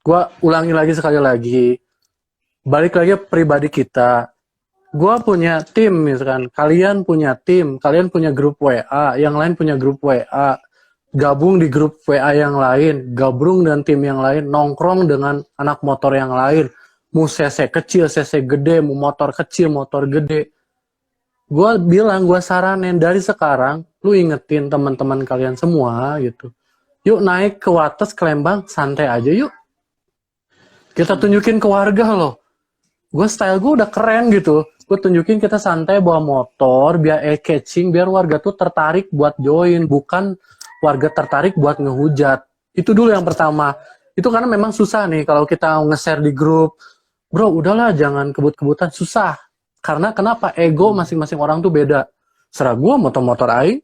Gua ulangi lagi sekali lagi. Balik lagi ke pribadi kita. Gua punya tim misalkan, kalian punya tim, kalian punya grup WA, yang lain punya grup WA. Gabung di grup WA yang lain, gabung dengan tim yang lain, nongkrong dengan anak motor yang lain. Mau CC kecil, CC gede, mau motor kecil, motor gede. Gue bilang, gue saranin dari sekarang, lu ingetin teman-teman kalian semua gitu. Yuk naik ke Wates, ke Lembang, santai aja yuk. Kita tunjukin ke warga loh. Gue style gue udah keren gitu. Gue tunjukin kita santai bawa motor, biar eye-catching, biar warga tuh tertarik buat join. Bukan warga tertarik buat ngehujat. Itu dulu yang pertama. Itu karena memang susah nih kalau kita nge-share di grup. Bro, udahlah jangan kebut-kebutan, susah. Karena kenapa? Ego masing-masing orang tuh beda. Serah gue motor-motor aing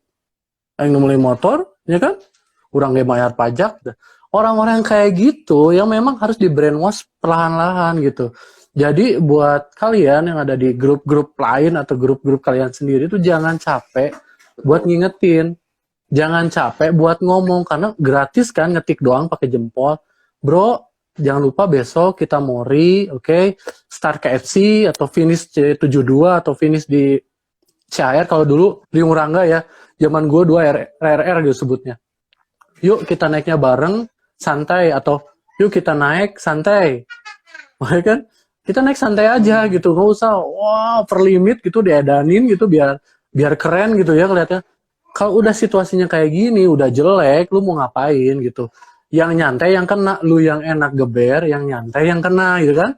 nemuin motor, ya kan? Orang gak bayar pajak. Orang-orang kayak gitu yang memang harus di brainwash perlahan-lahan gitu. Jadi buat kalian yang ada di grup-grup lain atau grup-grup kalian sendiri tuh jangan capek buat ngingetin. Jangan capek buat ngomong karena gratis kan ngetik doang pakai jempol. Bro, jangan lupa besok kita mori, oke? Start KFC atau finish C72 atau finish di CAR kalau dulu di Urangga ya. Zaman gue 2 RR gitu sebutnya. Yuk kita naiknya bareng, santai atau yuk kita naik santai. Makanya kan kita naik santai aja gitu, nggak usah wah per limit gitu diedanin gitu biar keren gitu ya kelihatannya. Kalau udah situasinya kayak gini, udah jelek, lu mau ngapain gitu? Yang nyantai yang kena, lu yang enak geber, yang nyantai yang kena gitu kan?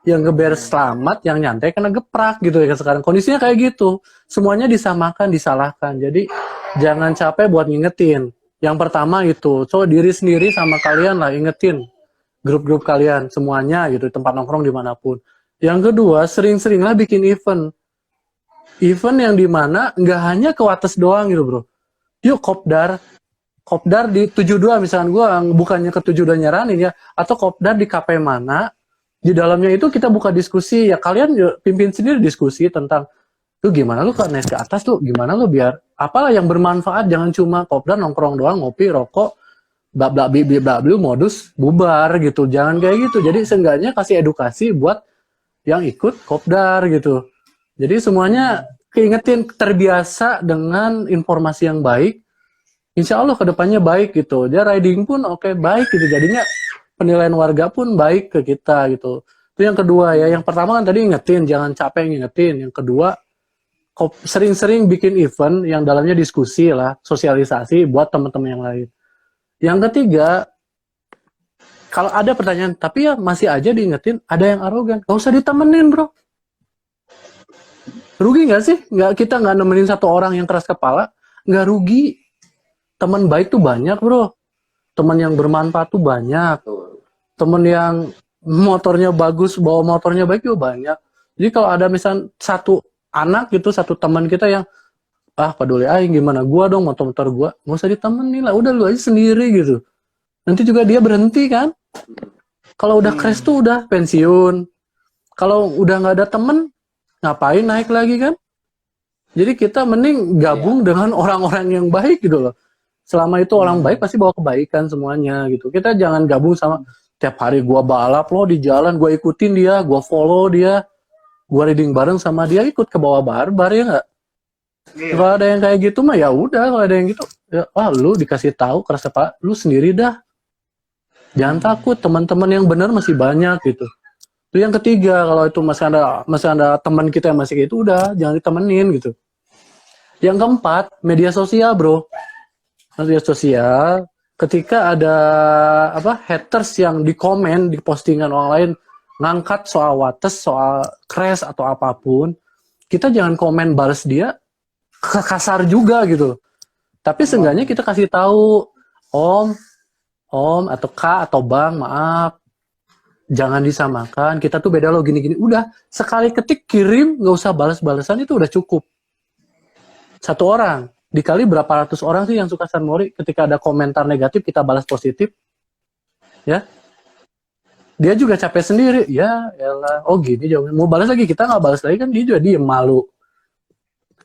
Yang geber selamat, yang nyantai kena geprak gitu ya sekarang. Kondisinya kayak gitu. Semuanya disamakan, disalahkan. Jadi jangan capek buat ngingetin. Yang pertama itu, so diri sendiri sama kalian lah ingetin. Grup-grup kalian, semuanya gitu, tempat nongkrong dimanapun. Yang kedua, sering-seringlah bikin event. Event yang dimana nggak hanya ke Wates doang gitu bro. Yuk kopdar di 72 misalkan gue bukannya ke 72 nyaranin ya, atau kopdar di KP mana, di dalamnya itu kita buka diskusi, ya kalian pimpin sendiri diskusi tentang lu gimana lu kan naik ke atas tuh, gimana lu biar apalah yang bermanfaat, jangan cuma kopdar nongkrong doang, ngopi, rokok, bla bla modus bubar gitu, jangan kayak gitu. Jadi seenggaknya kasih edukasi buat yang ikut kopdar gitu. Jadi semuanya keingetin, terbiasa dengan informasi yang baik. Insya Allah kedepannya baik gitu. Dia riding pun oke, baik gitu. Jadinya penilaian warga pun baik ke kita gitu. Itu yang kedua ya. Yang pertama kan tadi ingetin, jangan capek ngingetin. Yang kedua, sering-sering bikin event yang dalamnya diskusi lah, sosialisasi buat teman-teman yang lain. Yang ketiga, kalau ada pertanyaan, tapi ya masih aja diingetin, ada yang arogan. Gak usah ditemenin bro. Rugi nggak sih? Kita nggak nemenin satu orang yang keras kepala, nggak rugi. Teman baik tuh banyak bro. Teman yang bermanfaat tuh banyak. Teman yang motornya bagus, bawa motornya baik juga banyak. Jadi kalau ada misal satu anak gitu, satu teman kita yang peduli aing gimana gua dong motor-motor gua, nggak usah ditemenin lah, udah lu aja sendiri gitu. Nanti juga dia berhenti kan. Kalau udah crash tuh udah pensiun. Kalau udah nggak ada temen, ngapain naik lagi kan? Jadi kita mending gabung dengan orang-orang yang baik gitu loh. Selama itu orang baik pasti bawa kebaikan semuanya gitu. Kita jangan gabung sama tiap hari gua balap loh di jalan, gua ikutin dia, gua follow dia, gua reading bareng sama dia, ikut ke bawah barbar ya nggak? Kalau ada yang kayak gitu mah ya udah, kalau ada yang gitu ya lu dikasih tahu keras kepala, lu sendiri dah. Jangan takut, teman-teman yang benar masih banyak gitu. Itu yang ketiga, kalau itu masih ada teman kita yang masih kayak itu udah jangan ditemenin gitu. Yang keempat, media sosial, bro. Media sosial, ketika ada haters yang di komen di postingan orang lain ngangkat soal Wates, soal crash atau apapun, kita jangan komen balas dia kasar juga gitu. Tapi seenggaknya kita kasih tahu, Om atau Kak atau Bang, maaf, jangan disamakan. Kita tuh beda loh gini-gini. Udah sekali ketik kirim, nggak usah balas-balasan, itu udah cukup. Satu orang dikali berapa ratus orang sih yang suka San Mori, ketika ada komentar negatif kita balas positif, ya. Dia juga capek sendiri, ya elah, oh gini jawabnya. Mau balas lagi, kita nggak balas lagi kan dia juga diem, malu.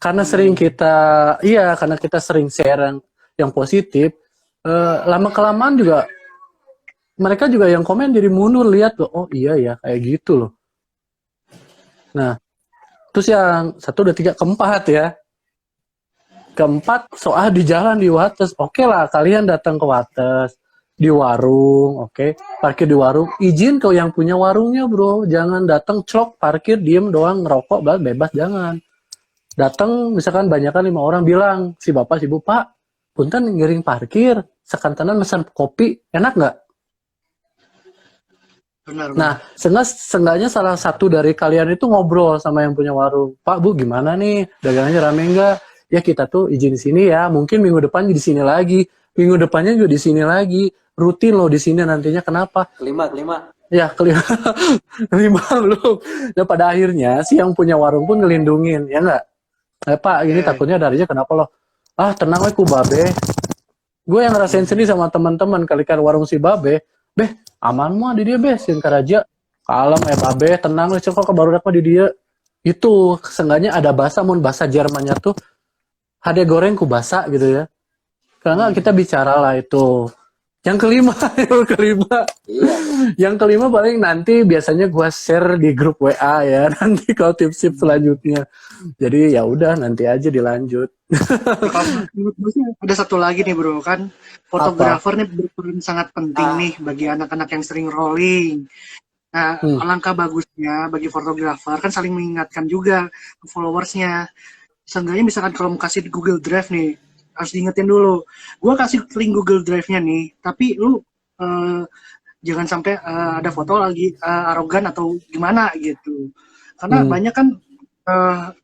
Karena karena kita sering share yang positif, lama-kelamaan juga, mereka juga yang komen jadi mundur, lihat loh, oh iya ya, kayak gitu loh. Nah, terus yang 1, 2, 3, keempat ya. Keempat, soal di jalan di Wates, oke lah, kalian datang ke Wates, di warung, oke, parkir di warung, izin ke yang punya warungnya bro, jangan datang clok, parkir, diem doang, ngerokok, bebas, jangan. Datang, misalkan banyakan 5 orang bilang, si bapak, si ibu, Pak, punten ngiring parkir, sekantanan pesan kopi, enak nggak? Benar. Nah, seenggaknya salah satu dari kalian itu ngobrol sama yang punya warung, Pak, Bu, gimana nih, dagangannya rame nggak? Ya kita tuh izin di sini ya, mungkin minggu depan di sini lagi, minggu depannya juga di sini lagi, rutin loh di sini nantinya, kenapa? Kelima. Ya, kelima, kelima belum. Dan pada akhirnya si yang punya warung pun ngelindungin, ya nggak? Pak, ini takutnya darinya kenapa loh? Ah, tenang we ku babe. Gue yang ngerasain sendiri sama teman-teman kali kan warung si babe, beh, aman mah di dia beh, sin karaja. Kalem babe, tenang we, kok baru dapat di dia. Itu seenggaknya ada bahasa Jermannya tuh hade goreng ku basa gitu ya. Karena kita bicara lah itu. Yang kelima. Iya. Yang kelima paling nanti biasanya gua share di grup WA ya. Nanti kalau tips-tips selanjutnya. Jadi ya udah nanti aja dilanjut. Menurut gue sih ada satu lagi nih bro, kan fotografer nih berperan sangat penting nih bagi anak-anak yang sering rolling. Nah, alangkah bagusnya bagi fotografer kan saling mengingatkan juga ke followersnya. Seenggaknya misalkan kalau mau kasih di Google Drive nih, harus diingetin dulu. Gue kasih link Google Drive-nya nih, tapi lu jangan sampai ada foto lagi arogan atau gimana gitu. Karena banyak kan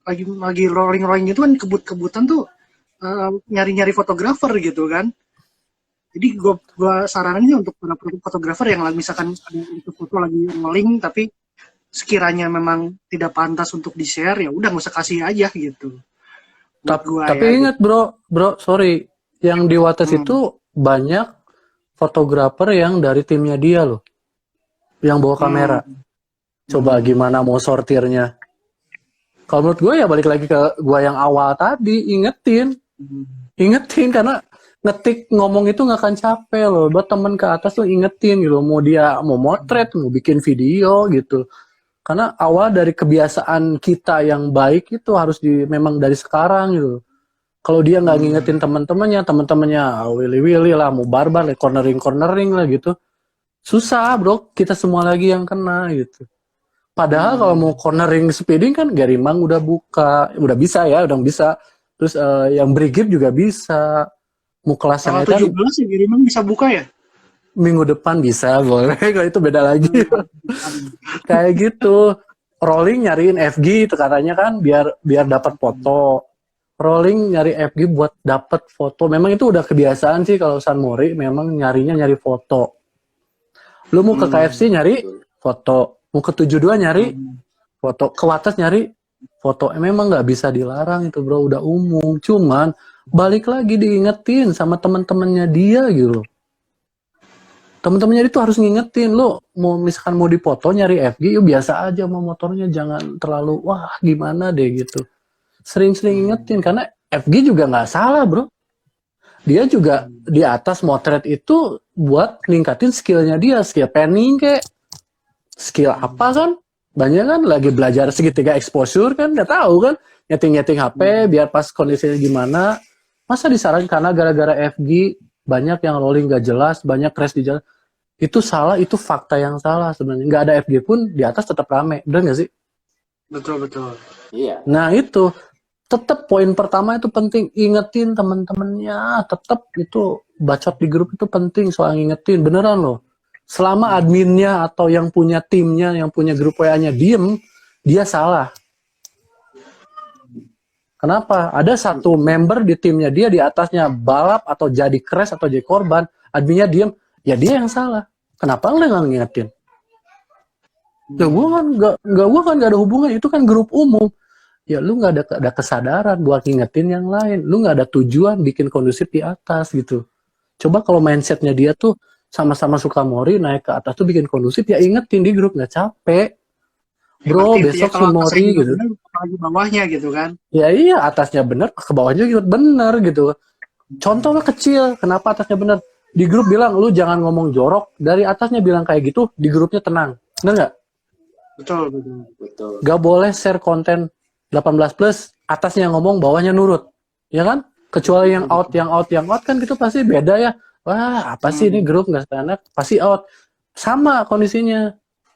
lagi rolling itu kan kebut-kebutan tuh nyari-nyari fotografer gitu kan. Jadi gue saranin untuk para fotografer yang misalkan ada itu foto lagi rolling tapi sekiranya memang tidak pantas untuk di-share, ya udah nggak usah kasih aja gitu. Tapi ingat bro, sorry, yang di Wates itu banyak fotografer yang dari timnya dia loh, yang bawa kamera. Coba gimana mau sortirnya? Kalau menurut gue ya balik lagi ke gue yang awal tadi, ingetin karena ngetik ngomong itu nggak akan capek loh. Buat temen ke atas lo ingetin gitu, mau dia mau motret, mau bikin video gitu. Karena awal dari kebiasaan kita yang baik itu harus memang dari sekarang gitu. Kalau dia nggak ngingetin teman-temannya willy lah, mau barbar, cornering lah gitu. Susah bro, kita semua lagi yang kena gitu. Padahal kalau mau cornering speeding kan Gary Mang udah bisa. Terus yang Brigip juga bisa. Mau kelas yang tanggal 17 ya Gary Mang bisa buka ya? Minggu depan bisa, boleh. Kalau itu beda lagi. Kayak gitu. Rolling nyariin FG itu katanya kan biar dapat foto. Rolling nyari FG buat dapat foto. Memang itu udah kebiasaan sih kalau San Mori, memang nyari foto. Lu mau ke KFC nyari foto. Mau ke 72 nyari foto. Ke Wates nyari foto. Memang nggak bisa dilarang itu bro, udah umum. Cuman balik lagi diingetin sama teman-temannya dia gitu. Temen-temennya itu harus ngingetin lo, misalkan mau dipoto nyari FG, yuk biasa aja mau motornya, jangan terlalu wah gimana deh gitu. Sering-sering ingetin karena FG juga nggak salah bro. Dia juga di atas motret itu buat ningkatin skillnya dia, skill panning kayak skill apa kan? Banyak kan lagi belajar segitiga exposure kan, nggak tahu kan, nyeting HP biar pas kondisinya gimana. Masa disarankan karena gara-gara FG banyak yang rolling gak jelas, banyak crash di jalan. Itu salah, itu fakta yang salah sebenarnya. Nggak ada FG pun di atas tetap rame, bener nggak sih? Betul. Iya. Nah itu, tetap poin pertama itu penting, ingetin teman-temannya, tetap itu bacot di grup itu penting soal ngingetin, beneran loh. Selama adminnya atau yang punya timnya, yang punya grup WA-nya diem, dia salah. Kenapa? Ada satu member di timnya dia di atasnya balap atau jadi crash atau jadi korban, adminnya diem, ya dia yang salah. Kenapa lu nggak ngingetin? Ya gua kan nggak ada hubungan, itu kan grup umum. Ya lu nggak ada kesadaran buat ngingetin yang lain. Lu nggak ada tujuan bikin kondusif di atas gitu. Coba kalau mindsetnya dia tuh sama-sama suka mori naik ke atas tuh bikin kondusif, ya ingetin di grup, nggak capek. Bro, Berarti besok kalau Sumori atasnya gitu. benar, apalagi bawahnya gitu kan. Ya iya, atasnya bener, ke bawahnya juga bener gitu. Contohnya kecil, kenapa atasnya bener? Di grup bilang, lu jangan ngomong jorok. Dari atasnya bilang kayak gitu, di grupnya tenang. Bener nggak? Betul, betul. Betul. Gak boleh share konten 18 plus, atasnya ngomong, bawahnya nurut. Ya kan? Kecuali yang out kan gitu pasti beda ya. Wah, apa sih ini grup nggak standar? Pasti out. Sama kondisinya.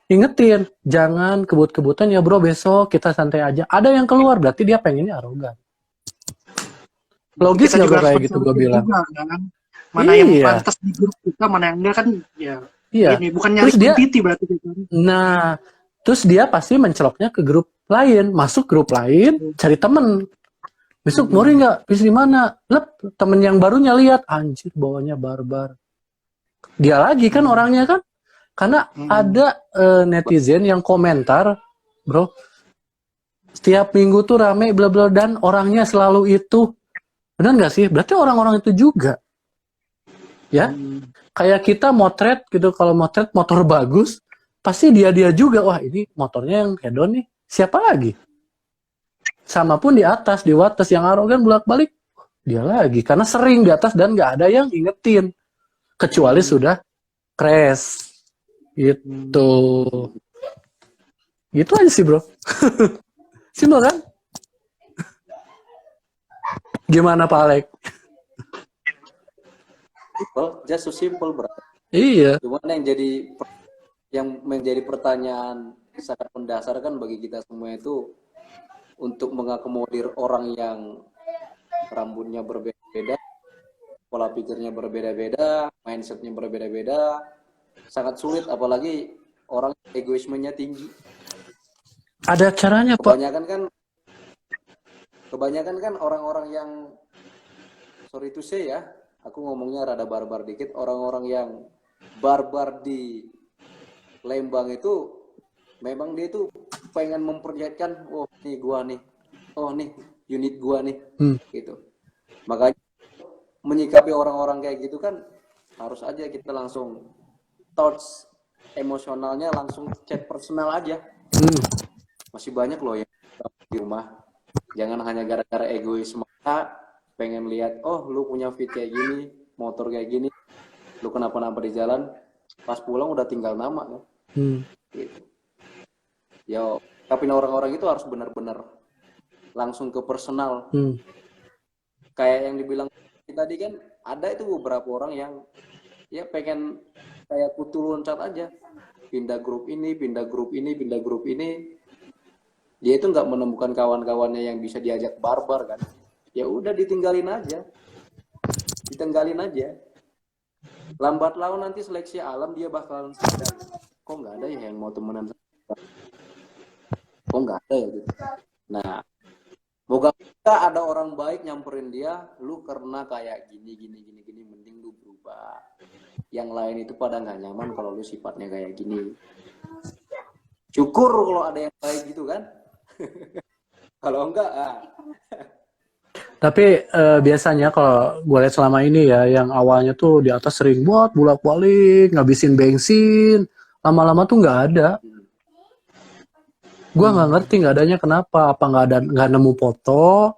Ingetin, jangan kebut-kebutan ya bro, besok kita santai aja. Ada yang keluar, berarti dia pengennya arogan. Logis Kita nggak juga bro harus kayak gitu gue berpikir bilang? juga, kan? Mana yang Iya, pantas di grup kita, mana yang enggak kan ya. iya. Ini bukan nyari Terus dia, quantity berarti gitu. nah, terus dia pasti menceloknya ke grup lain, masuk grup lain, cari temen. Besok Mori nggak, bis di mana? Lep, temen yang barunya lihat, anjir bawahnya barbar. Dia lagi kan orangnya kan, karena ada netizen yang komentar, bro, setiap minggu tuh rame bla bla dan orangnya selalu itu. Benar nggak sih? Berarti orang-orang itu juga. Ya, kayak kita motret gitu, kalau motret motor bagus, pasti dia juga, wah ini motornya yang hedon nih, siapa lagi? Sama pun di atas, di wates yang arogan bolak-balik, dia lagi, karena sering di atas dan nggak ada yang ingetin, kecuali sudah crash, gitu. Gitu aja sih bro. Simpel kan? Gimana Pak Alek? Just so simple, bro. Iya. Cuman yang menjadi pertanyaan sangat mendasar kan bagi kita semua itu untuk mengakomodir orang yang rambutnya berbeda-beda, pola pikirnya berbeda-beda, mindsetnya berbeda-beda, sangat sulit, apalagi orang egoismenya tinggi. Ada caranya Pak. Kebanyakan kan orang-orang yang, sorry to say ya, aku ngomongnya rada barbar dikit, orang-orang yang barbar di Lembang itu memang dia itu pengen memperlihatkan, oh nih gua nih, oh nih unit gua nih, gitu. Makanya menyikapi orang-orang kayak gitu kan harus aja kita langsung touch emosionalnya, langsung chat personal aja. Masih banyak loh yang di rumah, jangan hanya gara-gara egois maka pengen lihat, oh lu punya fit kayak gini, motor kayak gini, lu kenapa-napa di jalan, pas pulang udah tinggal nama kan. Gitu. Yo, tapi orang-orang itu harus benar-benar langsung ke personal. Kayak yang dibilang tadi kan, ada itu beberapa orang yang ya pengen kayak kutu loncat aja, pindah grup ini, pindah grup ini, pindah grup ini. Dia itu nggak menemukan kawan-kawannya yang bisa diajak barbar kan. Ya udah ditinggalin aja. Lambat laun nanti seleksi alam dia bakalan sadar. Kok nggak ada ya yang mau temenan? Kok nggak ada ya gitu. Nah, moga ada orang baik nyamperin dia, lu karena kayak gini, mending lu berubah. Yang lain itu pada nggak nyaman kalau lu sifatnya kayak gini. Syukur kalau ada yang baik gitu kan. Kalau enggak, Tapi biasanya kalau gue lihat selama ini ya, yang awalnya tuh di atas sering buat bolak-balik, ngabisin bensin, lama-lama tuh nggak ada. Gue nggak ngerti nggak adanya kenapa. Apa nggak nemu foto,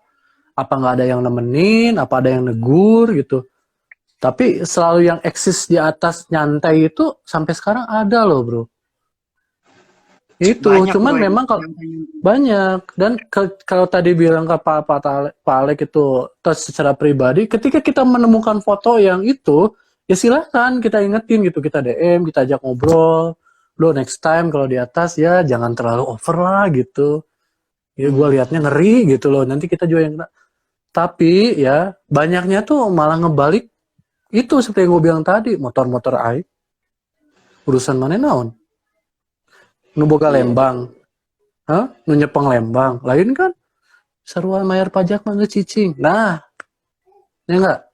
apa nggak ada yang nemenin, apa ada yang negur gitu. Tapi selalu yang eksis di atas nyantai itu sampai sekarang ada loh bro. Itu Banyak cuman bro, memang kalau banyak, dan kalau tadi bilang ke Pak Alek itu touch secara pribadi, ketika kita menemukan foto yang itu ya silahkan kita ingetin gitu, kita DM, kita ajak ngobrol, lo next time kalau di atas ya jangan terlalu over lah gitu ya, gue liatnya ngeri gitu loh, nanti kita juga yang kena. Tapi ya banyaknya tuh malah ngebalik itu seperti yang gue bilang tadi, motor-motor aib urusan mana naon nu boga Lembang, nu nyepeng Lembang, lain kan Seruan bayar pajak mah geus cicing. Nah, ya enggak?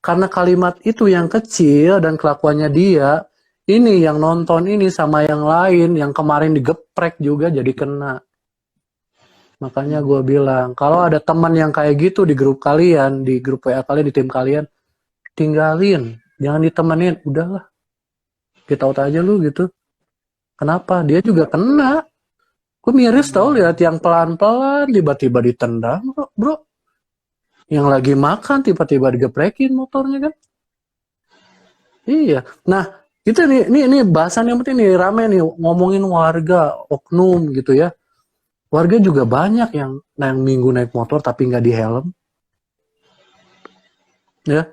Karena kalimat itu yang kecil dan kelakuannya dia, ini yang nonton ini sama yang lain, yang kemarin digeprek juga jadi kena. Makanya gue bilang, kalau ada teman yang kayak gitu di grup kalian, di grup WA kalian, di tim kalian, tinggalin. Jangan ditemenin. Udahlah, get out aja lu gitu. Kenapa? Dia juga kena. Gue miris tau lihat yang pelan-pelan, tiba-tiba ditendang, bro. Yang lagi makan, tiba-tiba digeprekin motornya kan. Iya. Nah, itu nih bahasan yang penting nih, rame nih, ngomongin warga, oknum gitu ya. Warga juga banyak yang minggu naik motor tapi nggak di helm. Ya,